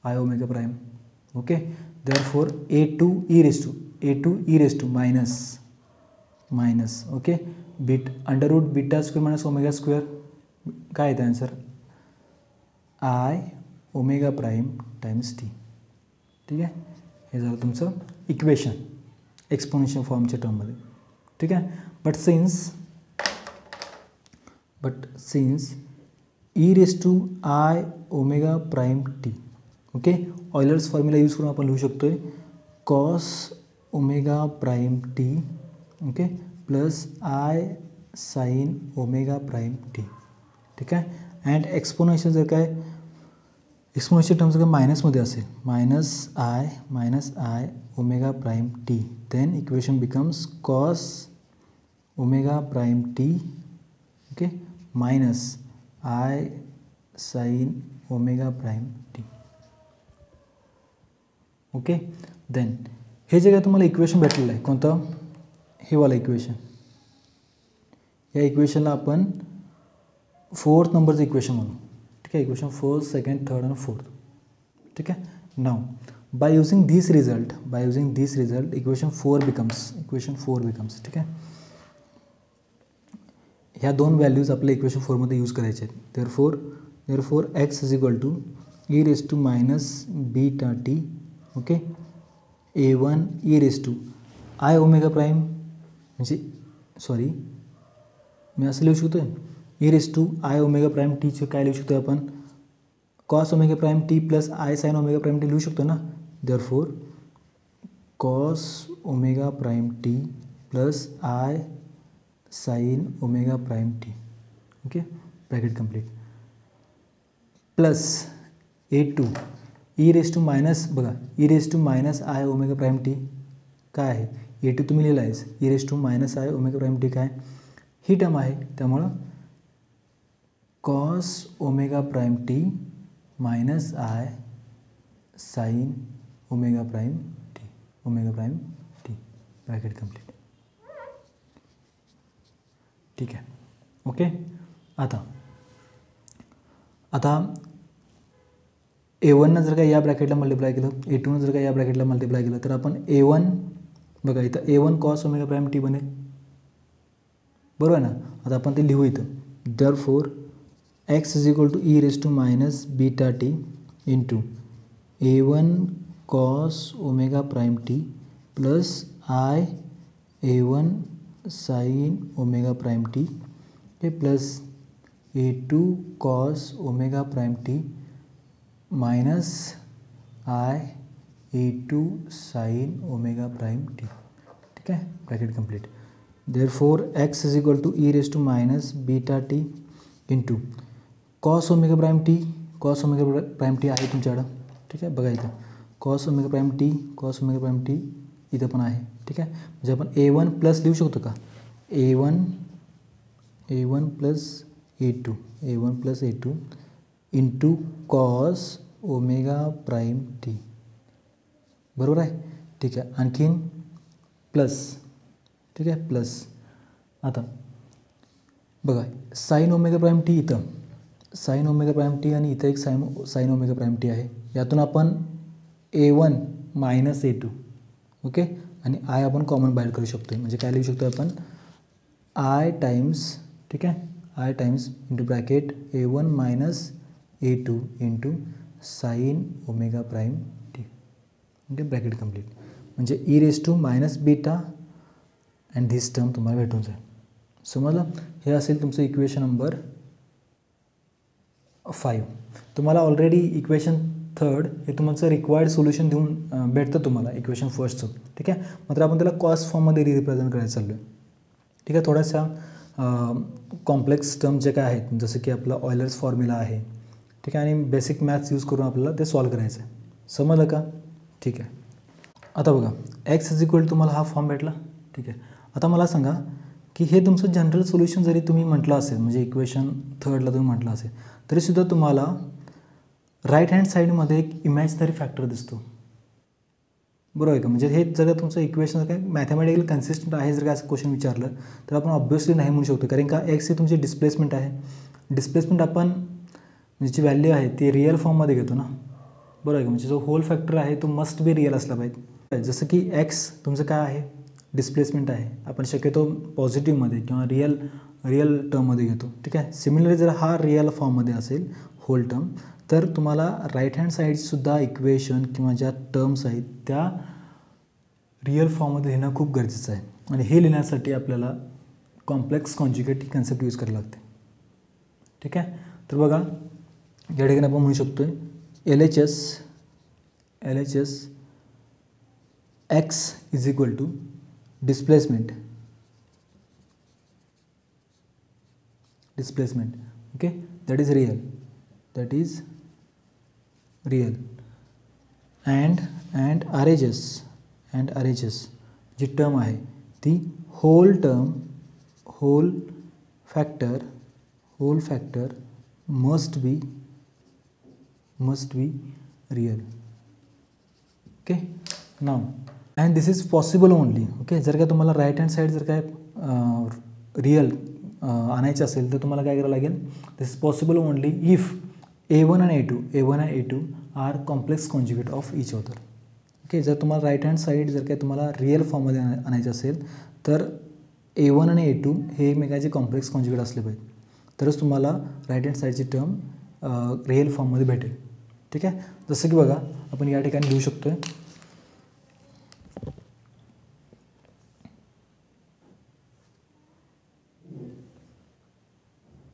I omega prime. Okay, therefore A two E raise to minus okay under root beta square minus omega square काय येतं answer, I omega prime times T. ठीक आहे, हे झालं तुमचं इक्वेशन एक्सपोनेन्शियल फॉर्मच्या टर्ममध्ये. ठीक आहे, but since E raise to I omega prime T. Okay, Euler's formula use करून आपण लिहू शकतो आहे cos omega prime T okay plus I sine omega prime T. ठीक आहे, अँड एक्सपोनेन्शियल जर काय एक्सपोनेन्शियल टर्म जर मायनसमध्ये असेल minus I omega prime T, then equation becomes cos omega prime T okay minus I sine omega prime T. Okay, then हे जे काय तुम्हाला इक्वेशन भेटलेलं आहे कोणतं, हे वाला इक्वेशन, या इक्वेशनला आपण 4th नंबरचं इक्वेशन म्हणू. ठीक आहे, इक्वेशन 1st, 2nd, 3rd आणि 4th. ठीक आहे, now by using this result equation 4 becomes. ठीक आहे, ह्या दोन व्हॅल्यूज आपल्या इक्वेशन 4मध्ये यूज करायचे आहेत. Therefore x is equal to E raise to minus beta T okay A1 E raise to I omega prime, म्हणजे सॉरी मी असं लिहू शकतो E raise to I omega prime टीचं काय लिहू शकतो आपण, cos omega prime T plus I sine omega prime T लिहू शकतो ना. Therefore cos omega prime T plus I sine omega prime T okay bracket complete plus A2 E raise to minus बघा E raise to minus I omega prime T काय आहे, A2 तुम्ही लिहिला आहेस, E raise to minus I omega prime T काय ही term आहे, त्यामुळं cos omega prime T minus I sine omega prime T bracket complete. ठीक आहे, ओके. आता A1 जर का या ब्रॅकेटला मल्टिप्लाय केलं, A2 जर का या ब्रॅकेटला मल्टिप्लाय केलं तर आपण A1 बघा इथं A1 cos omega prime T बनेल, बरोबर आहे ना. आता आपण ते लिहू इथं, therefore x is equal to E raise to minus beta T into A1 cos omega prime T plus I A1 sine omega prime T हे plus A2 cos omega prime T minus I A2 sine omega prime T. ठीक आहे, bracket complete. Therefore x is equal to E raise to minus beta T into cos omega prime T आहे तुमच्याकडं. ठीक आहे, बघा इथं cos omega prime T इथं पण आहे. ठीक आहे, म्हणजे आपण A1 प्लस लिहू शकतो का, A1 plus A2 into cos omega prime T, बरोबर आहे. ठीक आहे, आणखीन प्लस. ठीक आहे, प्लस आता बघा साइन ओमेगा प्राईम टी इथं साइन ओमेगा प्राईम टी आणि इथं एक साइन ओमेगा प्राईम टी आहे, यातून आपण A1 मायनस A2 ओके आणि आय आपण कॉमन बाहेर करू शकतो, म्हणजे काय लिहू शकतो आपण आय टाइम्स. ठीक आहे, I times into bracket A1 minus A2 into sine omega prime T okay bracket complete. म्हणजे E raise to minus beta and this term तुम्हाला भेटून जाईल. समजलं, हे असेल तुमचं इक्वेशन नंबर 5. तुम्हाला ऑलरेडी इक्वेशन 3rd हे तुमचं रिक्वायर्ड सोल्युशन देऊन भेटतं तुम्हाला इक्वेशन 1stचं. ठीक आहे, मात्र आपण त्याला कॉस फॉर्ममध्ये रिप्रेझेंट करायला चाललो आहे. ठीक आहे, थोड्याशा कॉम्प्लेक्स टर्म जे काय आहेत जसं की आपला ऑयलर्स फॉर्म्युला आहे. ठीक आहे, आणि बेसिक मॅथ्स यूज करून आपल्याला ते सॉल्व करायचं आहे. समजलं का. ठीक आहे, आता बघा एक्स इज इक्वल तुम्हाला हा फॉर्म भेटला. ठीक आहे, आता मला सांगा की हे तुमचं जनरल सोल्युशन जरी तुम्ही म्हटलं असेल, म्हणजे इक्वेशन 3rdला तुम्ही म्हटलं असेल तरीसुद्धा तुम्हाला राईट हँड साईडमध्ये एक इमॅजिनरी फॅक्टर दिसतो. बरोबर आहे का? म्हणजे हे जर का तुमचं इक्वेशन काय मॅथमॅटिकल कन्सिस्टंट आहे जर का असं क्वेश्चन विचारलं तर आपण ऑब्व्हियसली नाही म्हणू शकतो, कारण का एक्स ही तुमची डिस्प्लेसमेंट आहे. डिस्प्लेसमेंट आपण म्हणजे जी व्हॅल्यू आहे ती रिअल फॉर्ममध्ये घेतो ना, बरोबर आहे का? म्हणजे जो होल फॅक्टर आहे तो मस्ट बी रिअल असला पाहिजे. जसं की एक्स तुमचं काय आहे, डिस्प्लेसमेंट आहे. आपण शक्यतो पॉझिटिव्हमध्ये किंवा रिअल टर्ममध्ये घेतो, ठीक आहे. सिमिलरली जर हा रिअल फॉर्ममध्ये असेल होल टर्म, तर तुम्हाला राईट हँड साईडसुद्धा इक्वेशन किंवा ज्या टर्म्स आहेत त्या रिअल फॉर्ममध्ये लिहिणं खूप गरजेचं आहे. आणि हे लिहिण्यासाठी आपल्याला कॉम्प्लेक्स कॉन्जुगेट ही कन्सेप्ट यूज करायला लागते, ठीक आहे. तर बघा या ठिकाणी आपण म्हणू शकतो L H S X is equal to displacement, okay, that is real and R H S जी टर्म आहे ती whole factor must be real, okay. Now and this is possible only, okay. जर का तुम्हाला राईट हँड साईड जर काय real आणायचं असेल तर तुम्हाला काय करावं लागेल, this is possible only if A1 and A2 are complex conjugate of each other, okay. जर तुम्हाला राईट हँड साईड जर काय तुम्हाला रिअल फॉर्ममध्ये आणायचं असेल तर A1 आणि A2 हे एकमेकांचे कॉम्प्लेक्स कॉन्जुगेट असले पाहिजे, तरच तुम्हाला राईट हँड साईडची टर्म रिअल फॉर्ममध्ये भेटेल, ठीक आहे. जसं की बघा आपण या ठिकाणी लिहू शकतो आहे,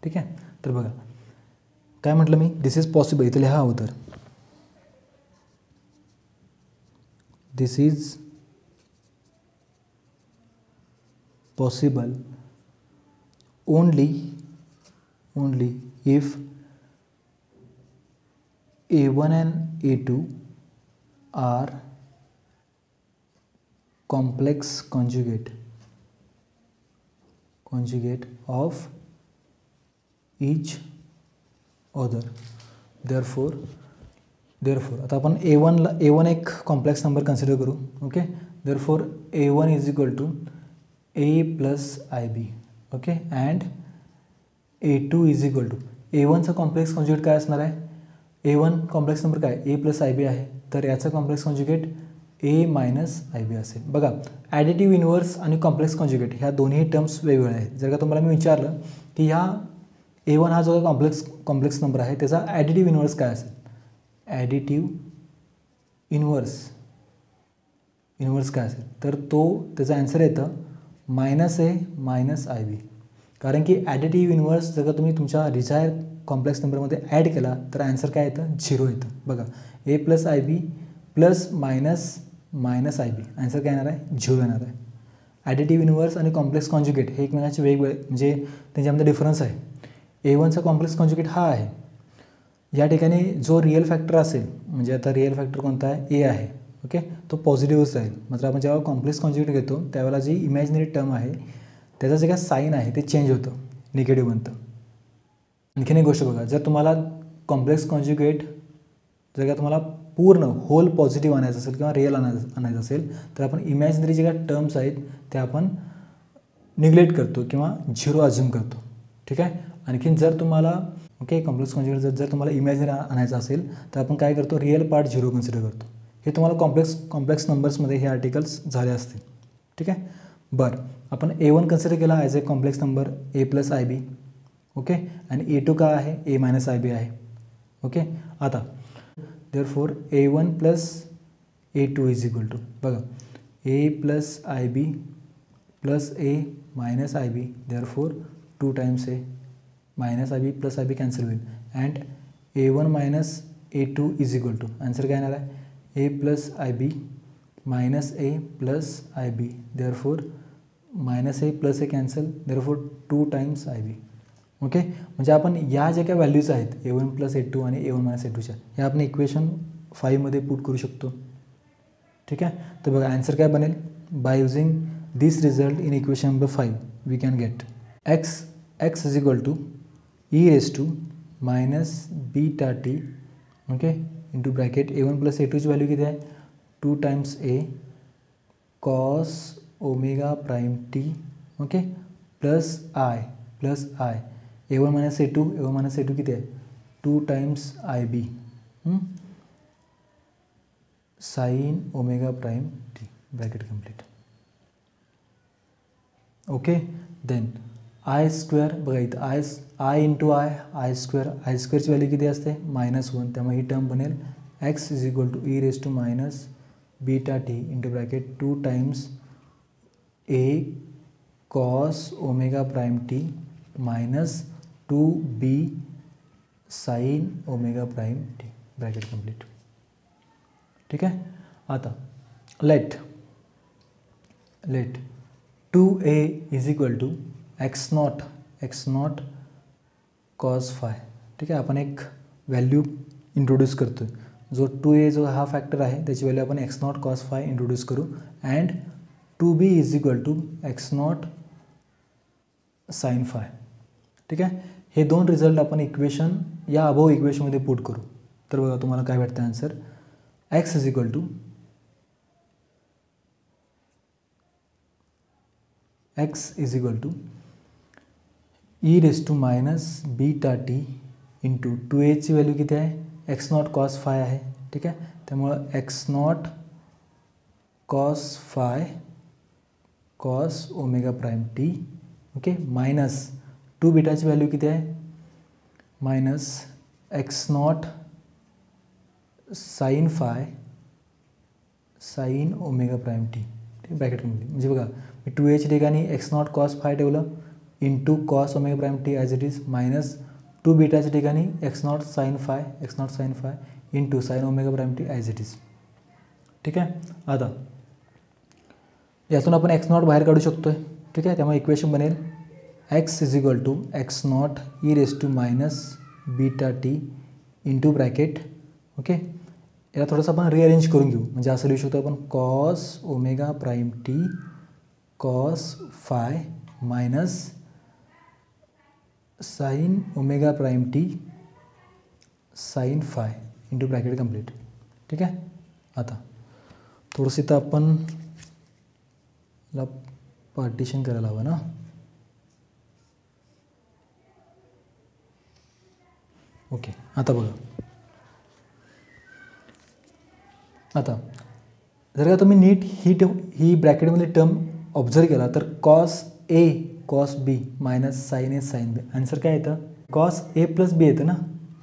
ठीक आहे. तर बघा काय म्हटलं मी, दिस इज पॉसिबल, इथं लिहा हवं तर this is possible only if A1 and A2 are complex conjugate of each other. therefore आता आपण A1 एक कॉम्प्लेक्स नंबर कन्सिडर करू, okay. therefore A1 is equal to A plus IB, okay. And A2 is equal to A1चा complex conjugate काय असणार आहे, A1 complex number काय A plus IB आहे, तर याचा complex conjugate A minus IB असेल. बघा ॲडिटिव्ह इन्व्हर्स आणि कॉम्प्लेक्स कॉन्जुगेट ह्या दोन्ही टर्म्स वेगवेगळ्या आहेत. जर का तुम्हाला मी विचारलं की ह्या A1 हा जो कॉम्प्लेक्स नंबर आहे त्याचा ॲडिटिव्ह इन्व्हर्स काय असेल, ॲडिटिव्ह इन्व्हर्स काय असेल, तर त्याचा ॲन्सर येतं -A मायनस IB. कारण की ॲडिटिव्ह इन्व्हर्स जर का तुम्ही तुमच्या डिझायर कॉम्प्लेक्स नंबरमध्ये ॲड केला तर ॲन्सर काय येतं, 0 येतं. बघा A plus IB plus minus IB, answer काय येणार आहे, 0 येणार आहे. ॲडिटिव्ह इन्व्हर्स आणि कॉम्प्लेक्स कॉन्जुगेट हे एकमेकांचे वेगवेगळे म्हणजे त्यांच्यामध्ये डिफरन्स आहे. A1चा कॉम्प्लेक्स कॉन्जुगेट हा आहे, या ठिकाणी जो रिअल फॅक्टर असेल म्हणजे आता रिअल फॅक्टर कोणता आहे, A आहे, ओके. तो पॉझिटिव्हच राहील. मात्र आपण जेव्हा कॉम्प्लेक्स कॉन्जुगेट घेतो त्यावेळेला जी इमॅजिनरी टर्म आहे त्याचं जे काय साईन आहे ते चेंज होतं, निगेटिव्ह बनतं. आणखीन एक गोष्ट बघा, जर तुम्हाला कॉम्प्लेक्स कॉन्जुगेट जर का तुम्हाला पूर्ण होल पॉझिटिव्ह आणायचं असेल किंवा रिअल आणायचं असेल तर आपण इमॅजिनरी जे काय टर्म्स आहेत ते आपण निग्लेक्ट करतो किंवा 0 अज्युम करतो, ठीक आहे. आणखीन जर तुम्हाला ओके कॉम्प्लेक्स कॉन्जुगेट जर तुम्हाला इमॅजिनरी आणायचं असेल तर आपण काय करतो, रिअल पार्ट 0 कन्सिडर करतो. हे तुम्हाला कॉम्प्लेक्स नंबर्समध्ये हे आर्टिकल्स झाले असतील, ठीक आहे. बरं आपण A1 कन्सिडर केला as A complex number A plus IB, okay. आणि A2 काय आहे, A मायनस IB आहे, ओके. आता therefore A1 plus A2 is equal to बघा A plus IB plus A minus IB, therefore 2 times A minus IB plus IB cancel होईल. And A1 minus A2 is equal to answer काय येणार आहे, A plus IB minus A plus IB, therefore minus A plus A cancel, therefore 2 times IB, okay. म्हणजे आपण या ज्या काही values आहेत A1 प्लस A2 आणि A1 मायनस A2च्या ह्या आपण इक्वेशन 5मध्ये पुट करू शकतो, ठीक आहे. तर बघा ॲन्सर काय बनेल, by using this result in equation number 5 we can get X is equal to E raise to minus beta T, okay, into bracket A1 plus A2ची व्हॅल्यू किती आहे 2 times A cos omega prime T, okay, plus I A one minus A two किती आहे 2 times I B sine omega prime T, bracket complete. Okay, then I square बघा इथं I into I स्क्वेअरची value किती असते -1, त्यामुळे ही टर्म बनेल x is equal to E raise to minus beta T into bracket 2 times A cos omega prime t minus 2b sine omega prime T, bracket complete. ठीक आहे. आता let 2a is equal to x naught cos phi. ठीक आहे, आपण एक value introduce करतो आहे जो 2a जो हा फॅक्टर आहे त्याची व्हॅल्यू आपण X naught cos phi introduce करू and 2b is equal to x naught sine phi. ठीक आहे, हे दोन रिझल्ट आपण इक्वेशन या अबोव इक्वेशनमध्ये पुट करू. तर बघा तुम्हाला काय भेटतं answer X is equal to E raise to minus beta T into 2aची व्हॅल्यू किती आहे एक्स नॉट कॉस फाय आहे. ठीक आहे, त्यामुळं X naught cos phi cos omega prime T, okay, minus 2 बीटाची व्हॅल्यू किती आहे minus X naught sine phi sine omega prime T. ठीक, ब्रॅकेट कंप्लीट. म्हणजे बघा मी 2aच्या ठिकाणी एक्स नॉट कॉस फाय ठेवलं into cos omega prime T as it is minus 2 बीटाच्या ठिकाणी X naught sine phi into sine omega prime T as it is. ठीक आहे, आता यातून आपण एक्स नॉट बाहेर काढू शकतो आहे. ठीक आहे, त्यामुळे इक्वेशन बनेल x is equal to x naught e raise to minus beta T into bracket, okay, याला थोडंसं आपण रिअरेंज करून घेऊ. म्हणजे असं लिहू शकतो आपण cos omega prime t cos phi minus sine omega prime t sine phi into bracket complete. ठीक आहे, आता थोडंसं इथं आपण ला पार्टिशन करायला हवं ना. ओके, आता बघा आता जर का तुम्ही नीट ही ब्रॅकेटमध्ये टर्म ऑब्झर्व केला तर cos A cos B minus sign A sine B, answer काय येतं कॉस ए प्लस बी येतं ना,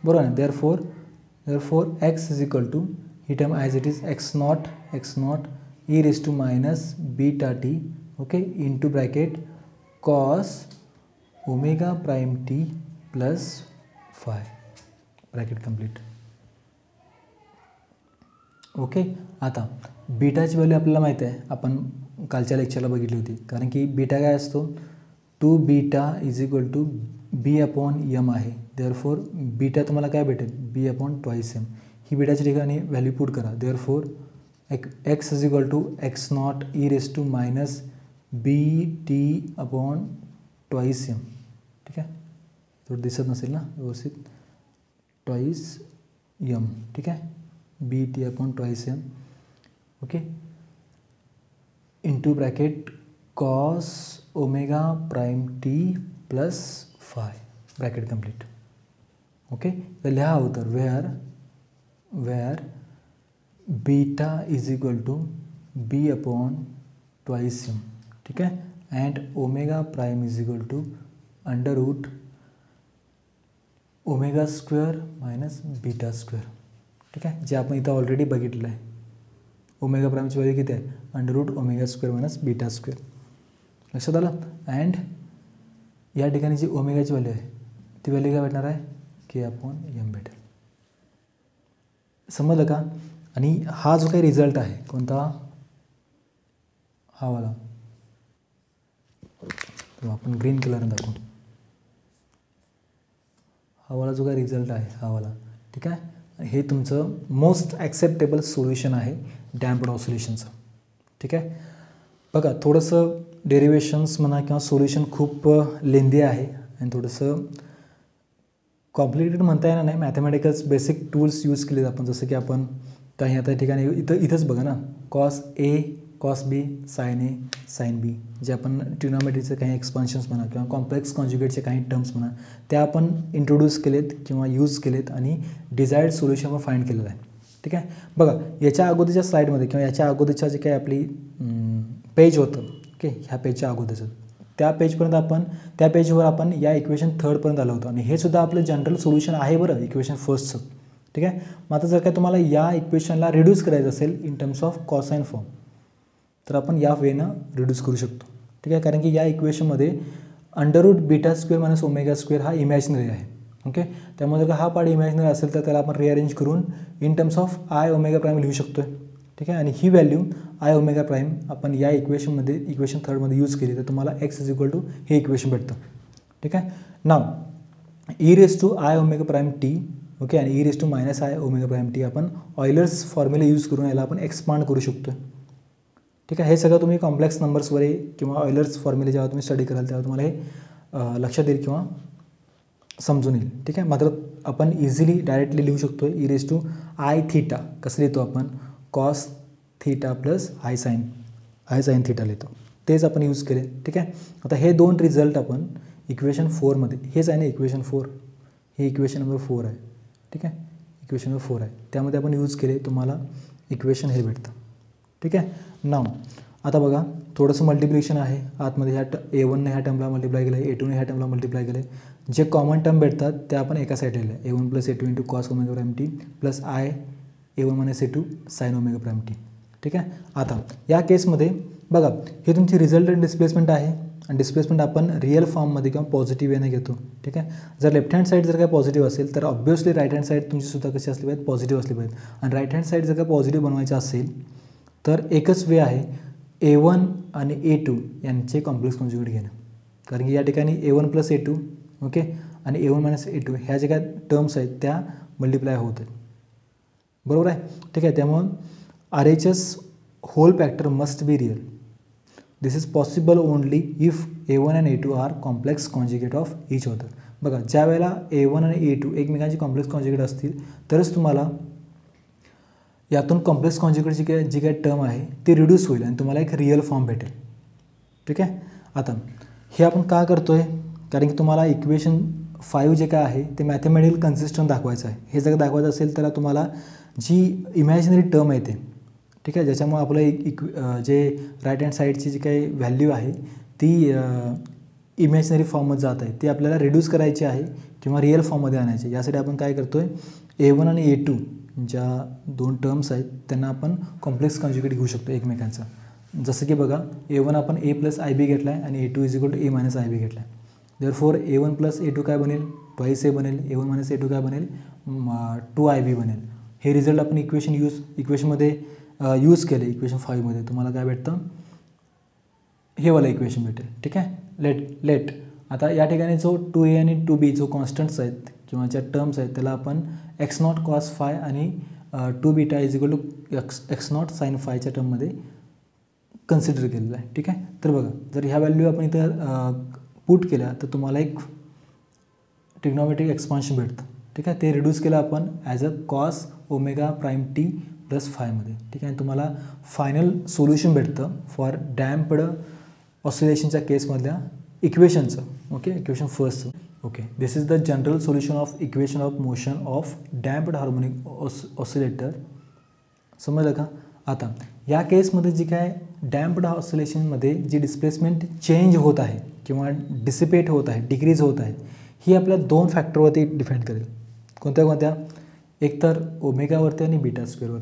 बरोबर आहे. Therefore x is equal to ही term as it is x naught e raise to minus beta T, okay, into bracket cos omega prime t plus phi, bracket complete. Okay, आता बीटाची value आपल्याला माहिती आहे, आपण कालच्या लेक्चरला बघितली होती. कारण की बीटा काय असतो 2 beta is equal to B upon m आहे. देअरफोर बीटा तुम्हाला काय भेटेल बी अपॉन ट्वाईस एम. ही बीटाच्या ठिकाणी व्हॅल्यू पुट करा. Therefore x is equal to x naught e raise to minus b t upon twice m. ठीक आहे, थोडं दिसत नसेल ना व्यवस्थित, ट्वाईस यम. ठीक आहे, b t upon twice m, okay, into bracket cos omega prime t plus phi, bracket complete. Okay, तर लिहा उत्तर where beta is equal to B upon twice m. ठीक आहे, and omega prime is equal to under root omega square minus beta square. ठीक आहे, जे आपण इथं ऑलरेडी बघितलं आहे. ओमेगा प्राइमची व्हॅल्यू किती आहे under root omega square minus beta square. लक्षात आलं. अँड या ठिकाणी जी ओमेगाची व्हॅल्यू आहे ती व्हॅल्यू काय भेटणार आहे के अपॉन एम भेटेल. समजलं का. आणि हा जो काही रिझल्ट आहे कोणता हा वाला, तो आपण ग्रीन कलरने दाखवू. हा वाला जो काही रिझल्ट आहे हा वाला, ठीक आहे, हे तुमचं मोस्ट ॲक्सेप्टेबल सोल्युशन आहे डॅम्प्ड ऑसिलेशनचं. ठीक आहे, बघा थोडंसं डेरिवेशन्स म्हणा किंवा सोल्युशन खूप लेंदी आहे आणि थोडंसं कॉम्प्लिकेटेड म्हणता येणार नाही. मॅथमॅटिकल्स बेसिक टूल्स यूज केले आपण, जसं की आपण काही आता ठिकाणी इथंच बघा ना, cos A cos B sign A sine B, जे आपण ट्रिग्नोमेट्रीचे काही एक्सपान्शन्स म्हणा किंवा कॉम्प्लेक्स कॉन्जुगेटचे काही टर्म्स म्हणा, त्या आपण इंट्रोड्यूस केलेत किंवा यूज केलेत आणि डिझायर्ड सोल्युशन आपण फाइंड केलेलं आहे. ठीक आहे. बघा, याच्या अगोदरच्या स्लाईडमध्ये किंवा याच्या अगोदरच्या जे काही आपली पेज होतं, ओके, ह्या पेजच्या अगोदरचं त्या पेजवर आपण या इक्वेशन थर्डपर्यंत आलो होतो आणि हे सुद्धा आपलं जनरल सोल्युशन आहे बरं इक्वेशन फर्स्टचं. ठीक आहे. मग आता जर काय तुम्हाला या इक्वेशनला रिड्यूस करायचं असेल in terms of cosine form, तर आपण या वेनं रिड्यूस करू शकतो. ठीक आहे. कारण की या इक्वेशनमध्ये √β² - ω² हा इमॅजिनरी आहे. ओके, त्यामुळे जर का हा पार्ट इमॅजिनरी असेल तर त्याला आपण रिअरेंज करून इन टर्म्स ऑफ Iω' लिहू शकतो आहे. ठीक आहे. आणि ही व्हॅल्यू Iω' आपण या इक्वेशन थर्डमध्ये यूज केली तर तुम्हाला x = हे इक्वेशन भेटतं. ठीक आहे. नाव e⁻⁻t, ओके, आणि e⁻⁻⁻t आपण ऑयलर्स फॉर्म्युला यूज करून याला आपण एक्सपांड करू शकतो. ठीक आहे. हे सगळं तुम्ही कॉम्प्लेक्स नंबर्सवर किंवा ऑयलर्स फॉर्म्युले जेव्हा तुम्ही स्टडी कराल तेव्हा तुम्हाला हे लक्षात येईल किंवा समजून येईल. ठीक आहे. मात्र आपण इझिली डायरेक्टली लिहू शकतो e⁻⁻θ. कसं लिहितो आपण? cos θ प्लस I sin θ लिहितो. तेच आपण यूज केले. ठीक आहे. आता हे दोन रिझल्ट आपण इक्वेशन 4मध्ये, हेच आहे ना इक्वेशन 4, हे इक्वेशन नंबर 4 आहे. ठीक आहे. इक्वेशन नंबर 4 आहे, त्यामध्ये आपण यूज केले, तुम्हाला इक्वेशन हे भेटतं. ठीक आहे. नाव आता बघा, थोडंसं मल्टिप्लिकेशन आहे आतमध्ये. ह्या A1ने ह्या टर्मला मल्टिप्लाय केलं आहे, A2ने ह्या टर्मला मल्टिप्लाय केलं आहे. जे कॉमन टर्म भेटतात त्या आपण एका साईड लिहिलं आहे, A1 + A2 × cos ω't plus A1 - A2 sin ω'. ठीक आहे. आता या केसमध्ये बघा, हे तुमची रिझल्टंट डिस्प्लेसमेंट आहे आणि डिस्प्लेसमेंट आपण रिअल फॉर्ममध्ये किंवा पॉझिटिव्ह वेने घेतो. ठीक आहे. जर लेफ्ट हँड साईड जर काय पॉझिटिव्ह असेल तर ऑब्व्हियसली राईट हँड साईड तुमचीसुद्धा कशी असली पाहिजे? पॉझिटिव्ह असली पाहिजे. आणि राईट हँड साईड जर काय पॉझिटिव्ह बनवायचं असेल तर एकच वे आहे, A1 आणि A2 यांचे कॉम्प्लेक्स कॉन्जुगेट घेणं. कारण की या ठिकाणी A1 + A2, ओके, आणि A1 - A2 ह्या ज्या काय टर्म्स आहेत त्या मल्टिप्लाय होत आहेत. बरोबर आहे. ठीक आहे. त्यामुळं RHS whole factor must be real. This is possible only if A1 आणि A2 are complex conjugate of each other. बघा, ज्या वेळेला A1 आणि A2 एकमेकांचे कॉम्प्लेक्स कॉन्जुगेट असतील तरच तुम्हाला यातून कॉम्प्लेक्स कॉन्जुगेटची जी काही टर्म आहे ती रिड्यूस होईल आणि तुम्हाला एक रिअल फॉर्म भेटेल. ठीक आहे. आता हे आपण का करतो आहे? कारण की तुम्हाला इक्वेशन 5 जे काय आहे ते मॅथमॅटिकल कन्सिस्टंट दाखवायचं आहे. हे जर दाखवायचं असेल तर तुम्हाला जी इमॅजिनरी टर्म आहे ते, ठीक आहे, ज्याच्यामुळे आपलं जे राईट हँड साईडची जी काही व्हॅल्यू आहे ती इमॅजिनरी फॉर्ममध्ये जात आहे, ती आपल्याला रिड्यूस करायची आहे किंवा रिअल फॉर्ममध्ये आणायची. यासाठी आपण काय करतो आहे, A1 आणि A2 ज्या दोन टर्म्स आहेत त्यांना आपण कॉम्प्लेक्स कॉन्जुगेट घेऊ शकतो एकमेकांचा. जसं की बघा, A1 आपण A + IB घेतला आहे आणि A2 = A - IB घेतला आहे. देअरफॉर A1 + A2 काय बनेल? ट्वाईस A बनेल. A1 - A2 काय बनेल? 2IB बनेल. हे रिझल्ट आपण इक्वेशनमध्ये यूज केले. इक्वेशन 5मध्ये तुम्हाला काय भेटतं? हे वाला इक्वेशन भेटेल. ठीक आहे. लेट आता या ठिकाणी जो 2A आणि 2B जो कॉन्स्टंट्स आहेत किंवा ज्या टर्म्स आहेत त्याला आपण x0 cos phi आणि 2β = x0 sin phi च्या टर्ममध्ये कन्सिडर केलेलं आहे. ठीक आहे. तर बघा, जर ह्या व्हॅल्यू आपण इथं पुट केल्या तर तुम्हाला एक ट्रिग्नोमेट्रिक एक्सपान्शन भेटतं. ठीक आहे. ते रिड्यूस केलं आपण as a cos ω'(t + phi) मध्ये. ठीक आहे. आणि तुम्हाला फायनल सोल्युशन भेटतं फॉर डॅम्प्ड ऑसिलेशनच्या केसमधल्या इक्वेशनचं. ओके, इक्वेशन फर्स्टचं. Okay, this is the general solution of equation of motion of damped harmonic oscillator. समजलं का? आता या केसमध्ये जी काय डॅम्प्ड ऑसिलेशनमध्ये जी डिस्प्लेसमेंट चेंज होत आहे किंवा डिसिपेट होत आहे, डिक्रीज होत आहे, ही आपल्या दोन फॅक्टरवरती डिपेंड करेल. कोणत्या? एक तर ओमेगावरती आणि β²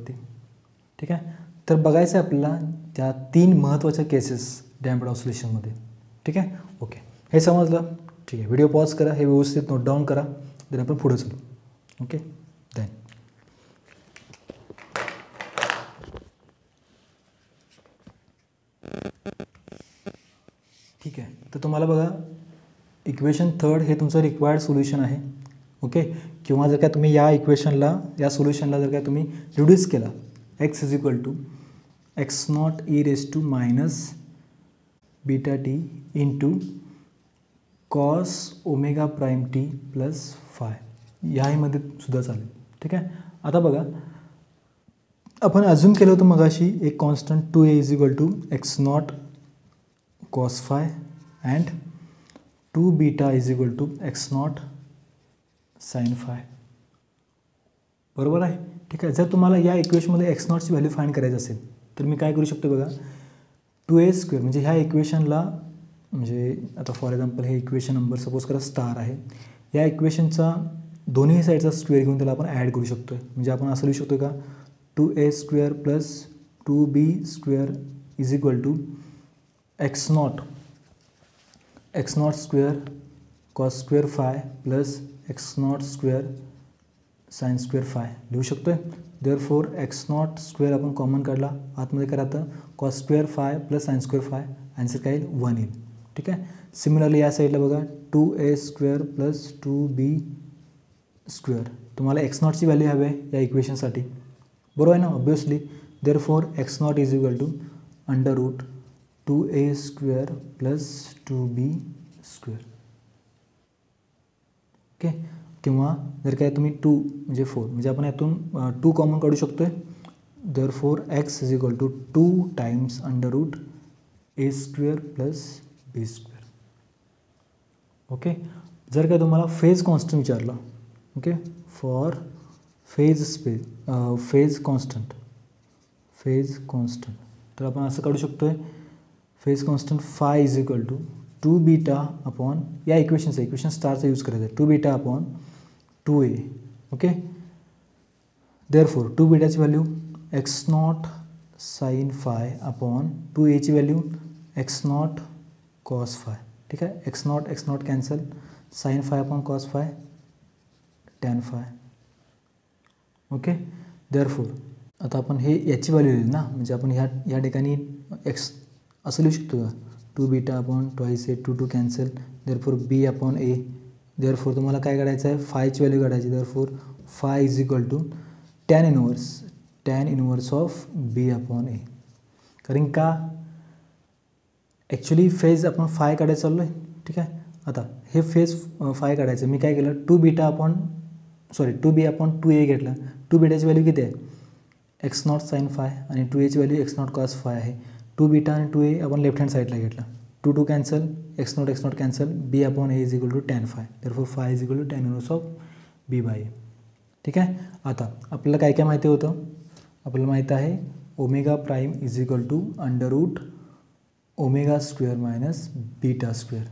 ठीक आहे. तर बघायचं आहे आपल्याला त्या 3 महत्त्वाच्या केसेस डॅम्प्ड ऑसिलेशनमध्ये. ठीक आहे. ओके, हे समजलं? ठीक आहे. व्हिडिओ पॉज करा, हे व्यवस्थित नोट डाऊन करा, तर आपण पुढे चलू. ओके, देन ठीक आहे. तर तुम्हाला बघा, इक्वेशन 3 हे तुमचं रिक्वायर्ड सोल्युशन आहे. ओके, किंवा जर काय तुम्ही या सोल्युशनला जर काय तुम्ही रिड्यूस केला, x = x0 e⁻⁻βt × cos ω'(t + phi) ह्यामध्ये सुद्धा चालेल. ठीक आहे. आता बघा, आपण अजून केलं होतं मगाशी एक constant 2a is equal to x naught cos phi and 2 beta is equal to x naught sine phi, बरोबर आहे. ठीक आहे. जर तुम्हाला या इक्वेशनमध्ये एक्स नॉटची व्हॅल्यू फाइंड करायची असेल तर मी काय करू शकतो बघा, 2a² म्हणजे ह्या इक्वेशनला, म्हणजे आता फॉर एक्झाम्पल हे इक्वेशन नंबर सपोज करा स्टार आहे, या इक्वेशनचा दोन्ही साईडचा स्क्वेअर घेऊन त्याला आपण ॲड करू शकतो. म्हणजे आपण असं लिहू शकतो का, 2a² plus 2b² is equal to x naught square cos square phi plus x naught square sine square phi लिहू शकतो आहे. देअरफॉर एक्स नॉट स्क्वेअर आपण कॉमन काढला, आतमध्ये काय राहतं, cos square phi plus sine square phi, answer काय येईल 1 येईल. ठीक आहे. सिमिलरली या साईडला बघा 2a² प्लस 2b², तुम्हाला एक्स नॉटची व्हॅल्यू हवी आहे या इक्वेशनसाठी, बरोबर आहे ना, obviously. Therefore x naught is equal to under root 2a² plus 2b². Okay. किंवा जर काय तुम्ही 2 म्हणजे 4 म्हणजे आपण यातून 2 कॉमन काढू शकतो आहे. Therefore x is equal to 2 times under root a² plus b². Okay. जर काय तुम्हाला फेज कॉन्स्टंट विचारला, ओके, फॉर फेज कॉन्स्टंट तर आपण असं काढू शकतो आहे, phase constant phi is equal to 2 beta upon, या इक्वेशन स्टारचा यूज करायचा आहे, 2 beta upon 2a. Okay. Therefore 2 बीटाची value x naught sine phi upon 2aची value x naught cos phi. ठीक आहे. X naught cancel, sine phi upon cos phi tan phi. Okay. Therefore आता आपण हे याची व्हॅल्यू लिहिली ना, म्हणजे आपण ह्या ठिकाणी एक्स असं लिहू शकतो का, 2 beta upon twice a, 2 cancel, therefore b upon a. Therefore तुम्हाला काय काढायचं आहे, फायची व्हॅल्यू काढायची. Therefore phi is equal to tan inverse of b upon a. कारण का ॲक्च्युली फेज आपण फाय काढायला चाललो आहे. ठीक आहे. आता हे फेज फाय काढायचं, मी काय केलं, 2 बी अपॉन 2a घेतलं. 2 बीटाची व्हॅल्यू किती आहे, एक्स नॉट साइन फाय, आणि 2aची value x naught cos phi आहे. 2 बीटा आणि 2a आपण लेफ्ट हँड साईडला घेतला. 2 cancel, x naught cancel, b upon a is equal to tan phi. Therefore phi is equal to tan inverse of b by a. ठीक आहे. आता आपल्याला काय काय माहिती होतं, आपल्याला माहीत आहे omega prime is equal to under root omega square minus beta square.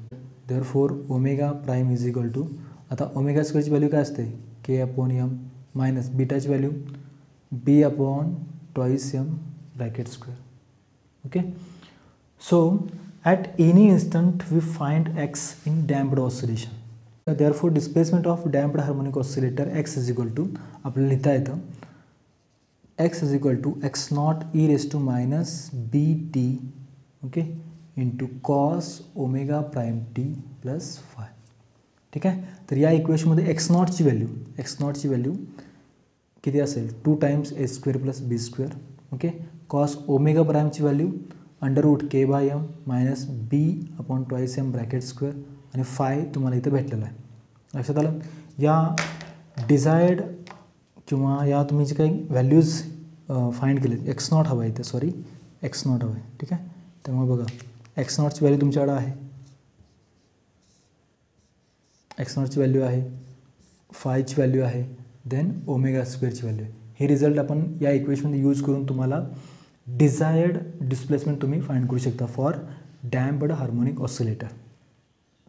Therefore omega prime is equal to, आता ओमेगा स्क्वेअरची व्हॅल्यू काय असते, के अपॉन एम, मायनस बीटाची value b upon twice m bracket square. Okay. So at any instant we find x in damped oscillation. Therefore displacement of damped harmonic oscillator x is equal to, आपल्याला लिहिता येतं x is equal to x naught e raised to minus bt, okay, into cos omega prime T plus phi. ठीक आहे. तर या इक्वेशनमध्ये x नॉटची value किती असेल, 2 times a² plus b². Okay. Cos omega प्राईमची value under root k by m minus b upon twice m bracket square, आणि phi तुम्हाला इथं भेटलेला आहे. लक्षात आलं. या डिझायर्ड किंवा या तुम्ही जे काही व्हॅल्यूज फाइंड केले, एक्स नॉट हवं आहे इथं, एक्स नॉट हवं आहे. ठीक आहे. त्यामुळे बघा एक्स नॉटची व्हॅल्यू तुमच्याकडे आहे, एक्स नॉटची व्हॅल्यू आहे, फायची व्हॅल्यू आहे, देन ओमेगा स्क्वेअरची व्हॅल्यू आहे. हे रिझल्ट आपण या इक्वेशनमध्ये यूज करून तुम्हाला डिझायर्ड डिस्प्लेसमेंट तुम्ही फाइंड करू शकता फॉर डॅम्प्ड हार्मोनिक ऑसिलेटर.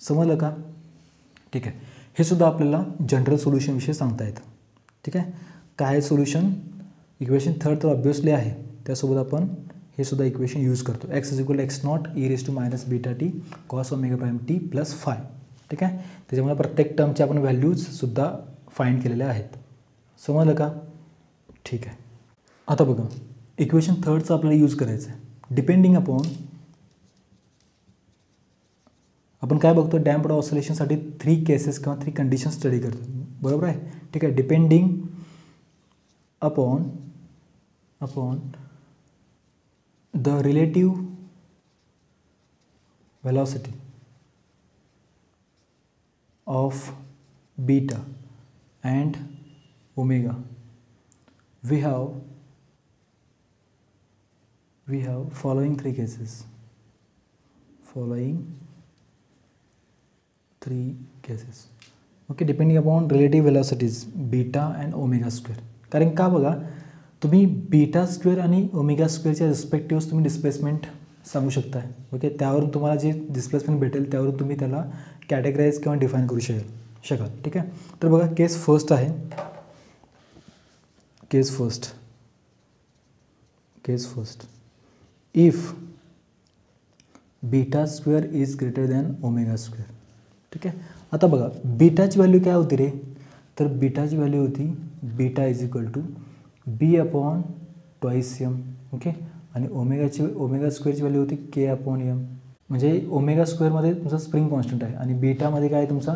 समजलं का. ठीक आहे. हे सुद्धा आपल्याला जनरल सोल्युशनविषयी सांगता येतं. ठीक आहे. काय सोल्युशन, इक्वेशन थर्ड तर ऑब्वियसली आहे, त्यासोबत आपण हे सुद्धा इक्वेशन यूज करतो, x is equal x naught e raise to minus beta t cos omega prime T plus phi. ठीक आहे. त्याच्यामुळे प्रत्येक टर्मचे आपण व्हॅल्यूजसुद्धा फाइंड केलेल्या आहेत. समजलं का. ठीक आहे. आता बघा इक्वेशन थर्डचं आपल्याला यूज करायचं आहे, डिपेंडिंग अपॉन, आपण काय बघतो, डॅम्प्ड ऑसिलेशनसाठी 3 केसेस किंवा 3 कंडिशन स्टडी करतो, बरोबर आहे. ठीक आहे. Depending upon the relative velocity of beta and omega, we have we have following three cases. Okay, depending upon relative velocities beta and omega square. कारण का बघा, तुम्ही बीटा स्क्वेअर आणि ओमेगा स्क्वेअरच्या रिस्पेक्टिव्ह तुम्ही डिस्प्लेसमेंट सांगू शकता. ओके, त्यावरून तुम्हाला जे डिस्प्लेसमेंट भेटेल त्यावरून तुम्ही त्याला कॅटेगराईज किंवा डिफाईन करू शकाल. ठीक आहे. तर बघा, केस फर्स्ट आहे. Case first if beta square is greater than omega square. ठीक आहे. आता बघा, बीटाची व्हॅल्यू काय होती रे, तर बीटाची व्हॅल्यू होती beta is equal to B upon twice m. Okay, आणि ओमेगा स्क्वेअरची व्हॅल्यू होती के अपॉन एम. म्हणजे ओमेगा स्क्वेअरमध्ये तुमचा स्प्रिंग कॉन्स्टंट आहे आणि बीटामध्ये काय तुमचा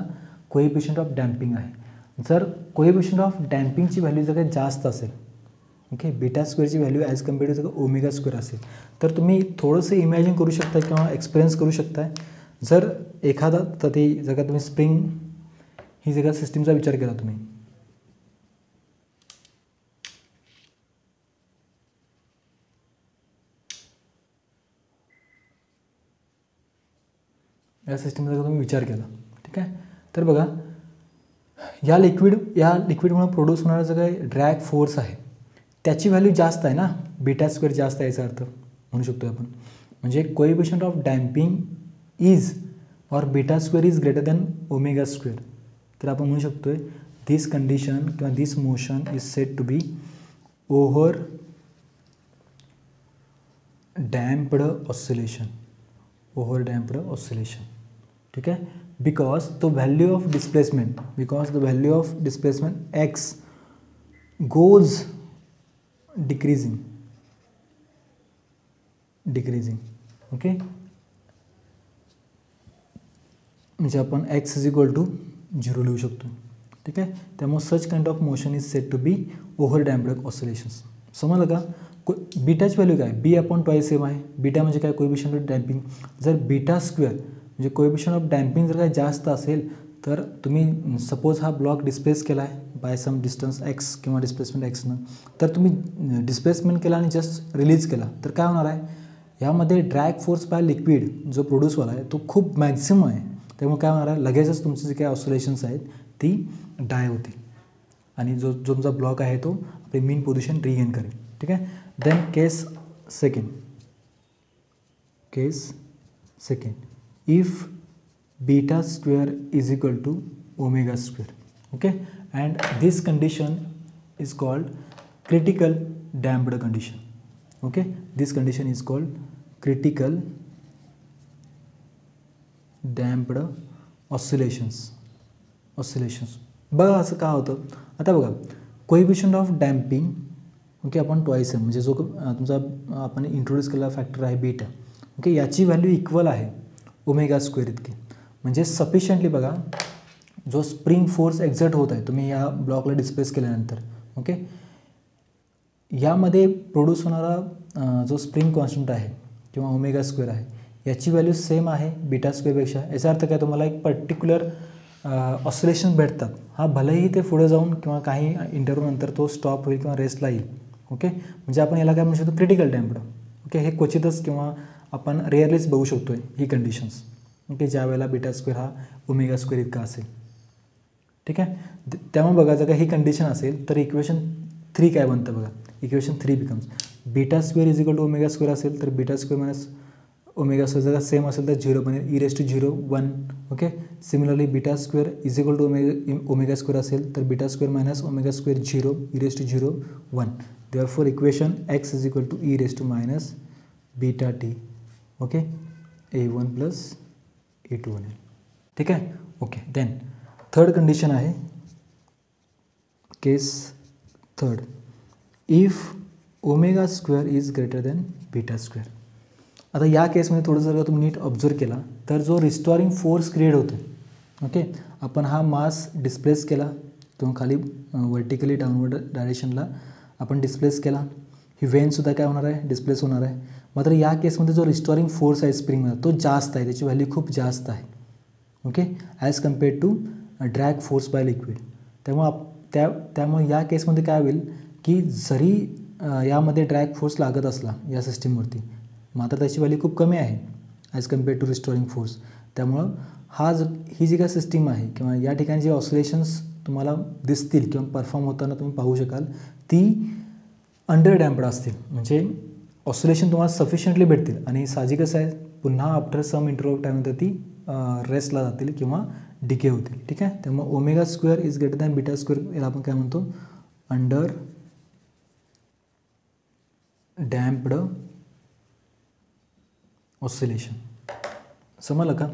कोएफिशियंट ऑफ डॅम्पिंग आहे. जर कोएफिशियंट ऑफ डॅम्पिंगची व्हॅल्यू जर काही जास्त असेल, ओके, बीटा स्क्वेअरची value as compare to omega square असेल, तर तुम्ही थोडंसं इमॅजिन करू शकता किंवा एक्सपिरियन्स करू शकता. जर एखादा तर ते जर का तुम्ही स्प्रिंग ही जर का सिस्टीमचा विचार केला तुम्ही, या सिस्टीमचा जर तुम्ही विचार केला, ठीक आहे, तर बघा, या लिक्विडमुळे प्रोड्यूस होणारा जो काही ड्रॅग फोर्स आहे त्याची व्हॅल्यू जास्त आहे ना, बीटा स्क्वेअर जास्त आहे याचा अर्थ म्हणू शकतो आपण. म्हणजे coefficient of damping is or beta square is greater than omega square. तर आपण म्हणू शकतो दिस कंडिशन किंवा this motion is said to be over damped oscillation. ठीक आहे. Because the value of displacement x goes decreasing. Okay, म्हणजे आपण x is equal to 0 लिहू शकतो. ठीक आहे. त्यामुळे such kind of motion is said to be over damped oscillations. समजलं का. बीटाची व्हॅल्यू काय, बी अपॉन ट्वाईस एम आहे. बीटा म्हणजे काय, कोएफिशियंट ऑफ डॅम्पिंग. जर बीटा स्क्वेअर म्हणजे कोएफिशियंट ऑफ डॅम्पिंग जर काय जास्त असेल, तर तुम्ही सपोज हा ब्लॉक डिस्प्लेस केला आहे बाय सम डिस्टन्स एक्स किंवा डिस्प्लेसमेंट एक्सनं, तर तुम्ही डिस्प्लेसमेंट केला आणि जस्ट रिलीज केला तर काय होणार आहे, यामध्ये ड्रॅग फोर्स बाय लिक्विड जो प्रोड्यूस व्हायला आहे तो खूप मॅक्झिमम आहे. त्यामुळे काय होणार आहे, लगेचच तुमचे जे काही ऑसिलेशन्स आहेत ती डाय होतील आणि जो तुमचा ब्लॉक आहे तो आपली मीन पोझिशन रिगेन करेल. ठीक आहे. Then case second if beta square is equal to omega square. Okay, and this condition is called critical damped condition. Okay, this condition is called critical damped oscillations. बघा असं का होतं, आता बघा, कोएफिशियंट ऑफ डॅम्पिंग, ओके, आपण twice m म्हणजे जो तुमचा आपण इंट्रोड्यूस केलेला फॅक्टर आहे बीटा, ओके, याची व्हॅल्यू इक्वल आहे ओमेगा स्क्वेअर इतकी. म्हणजे सफिशियंटली बघा, जो स्प्रिंग फोर्स एक्झर्ट होत आहे तुम्ही या ब्लॉकला डिस्प्लेस केल्यानंतर, ओके, यामध्ये प्रोड्यूस होणारा जो स्प्रिंग कॉन्स्टंट आहे किंवा ओमेगा स्क्वेअर आहे याची व्हॅल्यू सेम आहे बीटा स्क्वेअरपेक्षा. याचा अर्थ काय, तुम्हाला एक पर्टिक्युलर ऑसिलेशन भेटतात. हा भलेही ते पुढे जाऊन किंवा काही इंटरव्ह्यूनंतर तो स्टॉप होईल किंवा रेस्टला येईल. ओके, म्हणजे आपण याला काय म्हणू शकतो, क्रिटिकल डॅम्प्ड. ओके, हे क्वचितच किंवा आपण रेअरलीच बघू शकतो ही कंडिशन्स. ओके, ज्या वेळेला बीटा स्क्वेअर हा ओमेगा स्क्वेअर इतका असेल. ठीक आहे. त्यामुळे बघा, जर का ही कंडिशन असेल तर इक्वेशन 3 काय बनतं बघा, equation 3 becomes beta square is equal to omega square असेल तर beta square minus omega square जर सेम असेल तर 0 बनेल, e⁻0 1. Okay, similarly beta square is equal to omega square असेल तर beta square minus omega square 0, e⁻0 1. Therefore equation x is equal to e⁻- beta T. Okay, a1 plus a2 बनेल. ठीक आहे. Okay, then third condition आहे, केस third, if omega square is greater than beta square. आता या केसमध्ये थोडंसं जर तुम्ही नीट ऑब्झर्व केला तर जो रिस्टोरिंग फोर्स क्रिएट होतो, ओके, आपण हा मास डिस्प्लेस केला किंवा खाली व्हर्टिकली डाऊनवर्ड डायरेक्शनला आपण डिस्प्लेस केला, ही वेनसुद्धा काय होणार आहे, डिस्प्लेस होणार आहे. मात्र या केसमध्ये जो रिस्टोरिंग फोर्स आहे स्प्रिंगमध्ये तो जास्त आहे, त्याची व्हॅल्यू खूप जास्त आहे. Okay, as compared to drag force by liquid. त्यामुळे या केसमध्ये काय होईल की जरी यामध्ये ड्रॅग फोर्स लागत असला या सिस्टीमवरती, मात्र त्याची व्हॅल्यू खूप कमी आहे as compare to restoring force. त्यामुळं ही जी काय सिस्टीम आहे किंवा या ठिकाणी जे ऑसिलेशन्स तुम्हाला दिसतील किंवा परफॉर्म होताना तुम्ही पाहू शकाल ती अंडर डॅम्प्ड असतील, म्हणजे ऑसिलेशन तुम्हाला सफिशियंटली भेटतील आणि साहजिकच आहे पुन्हा आफ्टर सम इंटरव्हल ऑफ टाईमनंतर ती रेस्टला जातील किंवा डिके होतील. ठीक आहे. त्यामुळे omega square is greater than beta square, याला आपण काय म्हणतो अंडर डॅम्प्ड ऑसिलेशन. समजलं का?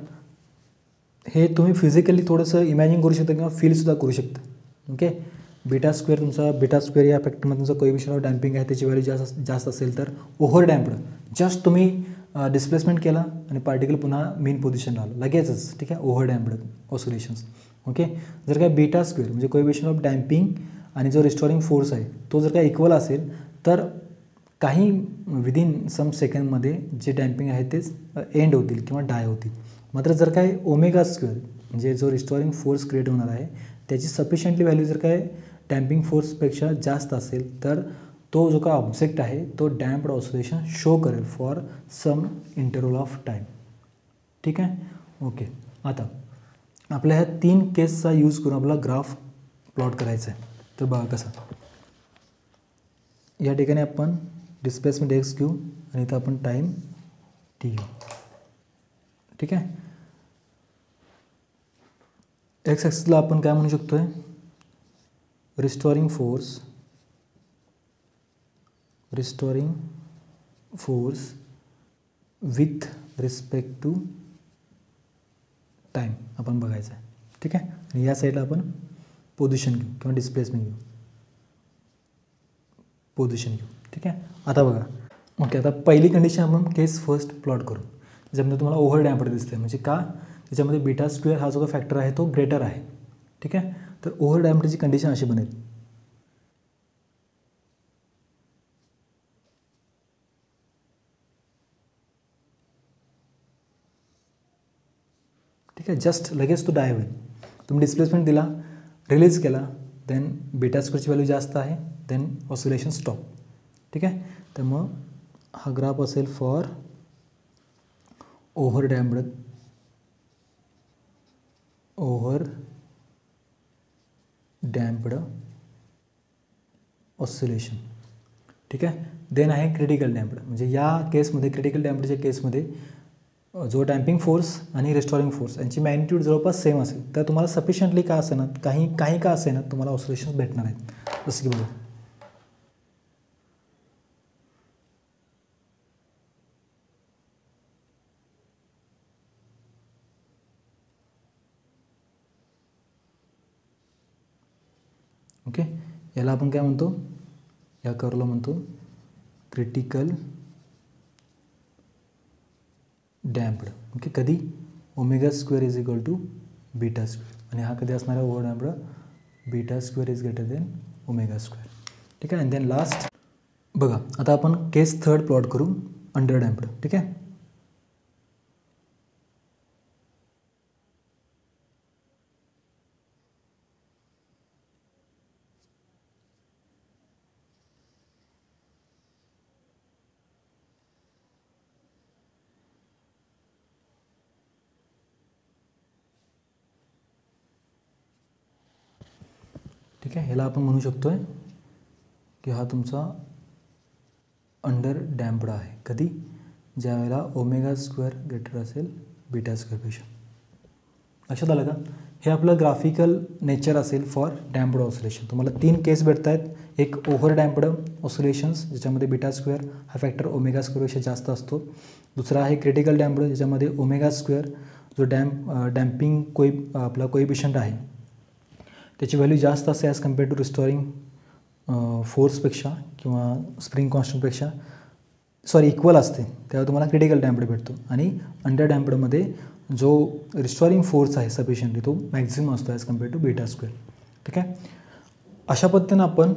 हे तुम्ही फिजिकली थोडंसं इमॅजिन करू शकता किंवा फीलसुद्धा करू शकता. ओके. बीटा स्क्वेअर या फॅक्टरमध्ये तुमचा कोएफिशियंट ऑफ डॅम्पिंग आहे त्याची व्हॅल्यू जास्त असेल तर ओव्हर डॅम्प्ड जस्ट तुम्ही डिस्प्लेसमेंट केला आणि पार्टिकल पुन्हा मेन पोझिशनला आलं लगेचच. ठीक आहे. Over damped oscillations. ओके. जर काय बीटा स्क्वेअर म्हणजे कोएफिशियंट ऑफ डॅम्पिंग आणि जो रिस्टोरिंग फोर्स आहे तो जर काय इक्वल असेल तर काही विदिन सम सेकंडमध्ये जे डॅम्पिंग आहे तेच एंड होतील किंवा डाय होतील. मात्र जर काय ओमेगा स्क्वेअर म्हणजे जो रिस्टोरिंग फोर्स क्रिएट होणार आहे त्याची सफिशियंटली व्हॅल्यू जर काय डॅम्पिंग फोर्सपेक्षा जास्त असेल तर तो जो काय ऑब्जेक्ट आहे तो डॅम्प्ड ऑसिलेशन शो करेल for some interval of time. ठीक आहे. ओके. आता आपल्या ह्या 3 केसचा यूज करून आपला ग्राफ प्लॉट करायचा आहे. तर बघा कसा. या ठिकाणी आपण डिस्प्लेसमेंट एक्स घेऊ आणि इथं आपण टाईम टी घेऊ. ठीक आहे. एक्स ॲक्सिसला आपण काय म्हणू शकतो आहे restoring force with respect to time आपण बघायचं आहे. ठीक आहे. आणि या साईडला आपण पोझिशन घेऊ किंवा डिस्प्लेसमेंट घेऊ, पोझिशन घेऊ. ठीक आहे. आता बघा. ओके. आता पहिली कंडिशन आपण केस फर्स्ट प्लॉट करू. ज्यामध्ये तुम्हाला ओव्हर डॅम्प्ड दिसते म्हणजे का त्याच्यामध्ये बीटा स्क्वेअर हा जो काही फॅक्टर आहे तो ग्रेटर आहे. ठीक आहे. तर ओव्हर डॅम्प्डची कंडिशन अशी बनेल. ठीक आहे. जस्ट लगेच तो डाय होईल. तुम्ही डिस्प्लेसमेंट दिला, रिलीज केला, देन बीटा स्क्वेअरची व्हॅल्यू जास्त आहे, देन ऑसिलेशन स्टॉप. ठीक आहे. त्यामुळं हा ग्राफ असेल फॉर ओव्हर डॅम्प्ड ऑसिलेशन. ठीक आहे. देन आहे क्रिटिकल डॅम्प्ड म्हणजे या केसमध्ये क्रिटिकल डॅम्प्डच्या केसमध्ये जो डॅम्पिंग फोर्स आणि रिस्टोरिंग फोर्स यांची मॅग्निट्यूड जवळपास सेम असेल तर तुम्हाला सफिशियंटली का असेना काही का असेना तुम्हाला ऑसिलेशन्स भेटणार आहेत. जसं की बघा. ओके. याला आपण काय म्हणतो या कर्वला म्हणतो क्रिटिकल डॅम्प्ड. ओके. कधी omega square is equal to beta square आणि हा कधी असणार आहे over damped beta square is greater than omega square. ठीक आहे. अँड देन लास्ट बघा. आता आपण केस थर्ड प्लॉट करू अंडर डॅम्प्ड. ठीक आहे. ठीक आहे. ह्याला आपण म्हणू शकतो आहे की हा तुमचा अंडर डॅम्प्ड आहे. कधी ज्या वेळेला ओमेगा स्क्वेअर ग्रेटर असेल बीटा स्क्वेअरपेक्षा. लक्षात आलं का? हे आपलं ग्राफिकल नेचर असेल फॉर डॅम्प्ड ऑसिलेशन. तुम्हाला 3 केस भेटत आहेत. एक ओव्हर डॅम्प्ड ऑसिलेशन्स ज्याच्यामध्ये बीटा स्क्वेअर हा फॅक्टर ओमेगा स्क्वेअरपेक्षा जास्त असतो. दुसरा आहे क्रिटिकल डॅम्प्ड ज्याच्यामध्ये ओमेगा स्क्वेअर जो डॅम्पिंग आपला कोएफिशियंट आहे त्याची व्हॅल्यू जास्त असते ॲज कम्पेअर टू रिस्टोरिंग फोर्सपेक्षा किंवा स्प्रिंग कॉन्स्टंटपेक्षा इक्वल असते. तेव्हा तुम्हाला क्रिटिकल डॅम्प्ड भेटतो. आणि अंडर डॅम्प्डमध्ये जो रिस्टोरिंग फोर्स आहे सफिशियंटली तो मॅक्झिमम असतो as compare to beta square. ठीक आहे. अशा पद्धतीनं आपण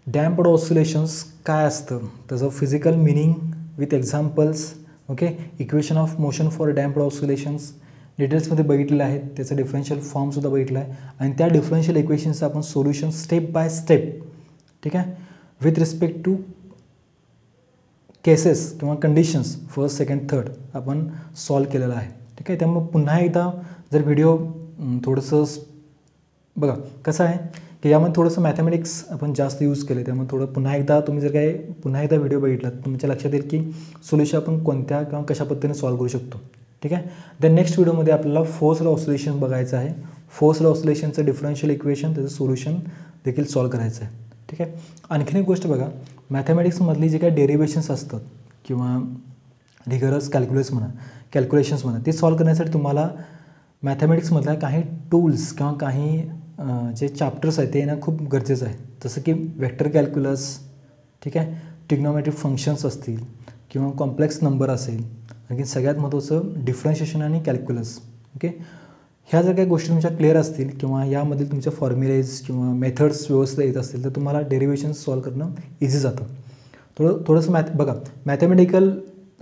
डॅम्प्ड ऑसिलेशन्स काय असतं त्याचं physical meaning with examples okay equation of motion for damped oscillations डिटेल्समध्ये बघितलेलं आहे. त्याचं डिफरन्शियल फॉर्मसुद्धा बघितलं आहे आणि त्या डिफरन्शियल इक्वेशन्सचं आपण सोल्युशन स्टेप बाय स्टेप ठीक आहे विथ रिस्पेक्ट टू केसेस किंवा कंडिशन्स फर्स्ट सेकंड थर्ड आपण सॉल्व केलेलं आहे. ठीक आहे. त्यामुळे पुन्हा एकदा जर व्हिडिओ थोडंसं बघा कसं आहे की यामध्ये थोडंसं मॅथमॅटिक्स आपण जास्त यूज केले, त्यामुळे थोडं पुन्हा एकदा तुम्ही जर काय पुन्हा एकदा व्हिडिओ बघितला तुमच्या लक्षात येईल की सोल्युशन आपण कोणत्या किंवा कशा पद्धतीने सॉल्व करू शकतो. ठीक आहे. द नेक्स्ट व्हिडिओमध्ये आपल्याला फोर्स लॉ ऑसिलेशन बघायचं आहे. फोर्स लॉ ऑसिलेशनचं डिफरन्शियल इक्वेशन त्याचं सोल्युशन देखील सॉल्व करायचं आहे. ठीक आहे. आणखीन एक गोष्ट बघा, मॅथमॅटिक्समधली जे काही डेरिवेशन्स असतात किंवा रिगरस कॅल्क्युलेशन्स म्हणा ते सॉल्व करण्यासाठी तुम्हाला मॅथमॅटिक्समधल्या काही टूल्स किंवा काही जे चॅप्टर्स आहेत ते येणं खूप गरजेचं आहे. जसं की वेक्टर कॅल्क्युलस, ठीक आहे, ट्रिग्नोमेट्रिक फंक्शन्स असतील किंवा कॉम्प्लेक्स नंबर असेल, आणखी सगळ्यात महत्त्वाचं डिफरन्शिएशन आणि कॅल्क्युलस. ओके, ह्या जर काही गोष्टी तुमच्या क्लिअर असतील किंवा यामधील तुमच्या फॉर्म्युलेज किंवा मेथड्स व्यवस्थित येत असतील तर तुम्हाला डेरिवेशन्स सॉल्व करणं इझी जातं. थोडंसं बघा मॅथमॅटिकल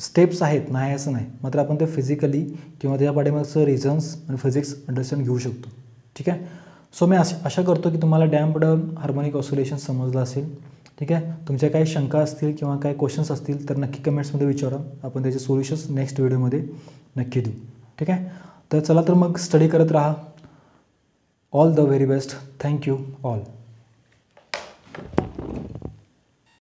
स्टेप्स आहेत, नाही असं नाही, मात्र आपण ते फिजिकली किंवा त्या पाठीमागचं रिझन्स आणि फिजिक्स अंडरस्टँड घेऊ शकतो. ठीक आहे. सो मी आशा करतो की तुम्हाला डॅम्प्ड हार्मोनिक ऑसिलेशन समजलं असेल. ठीक आहे. तुमच्या काही शंका असतील किंवा काही क्वेश्चन्स असतील तर नक्की कमेंट्समध्ये विचारा, आपण त्याचे सोल्युशन्स नेक्स्ट व्हिडिओमध्ये नक्की देऊ. ठीक आहे. तर चला तर मग स्टडी करत राहा. All the very best. Thank you all.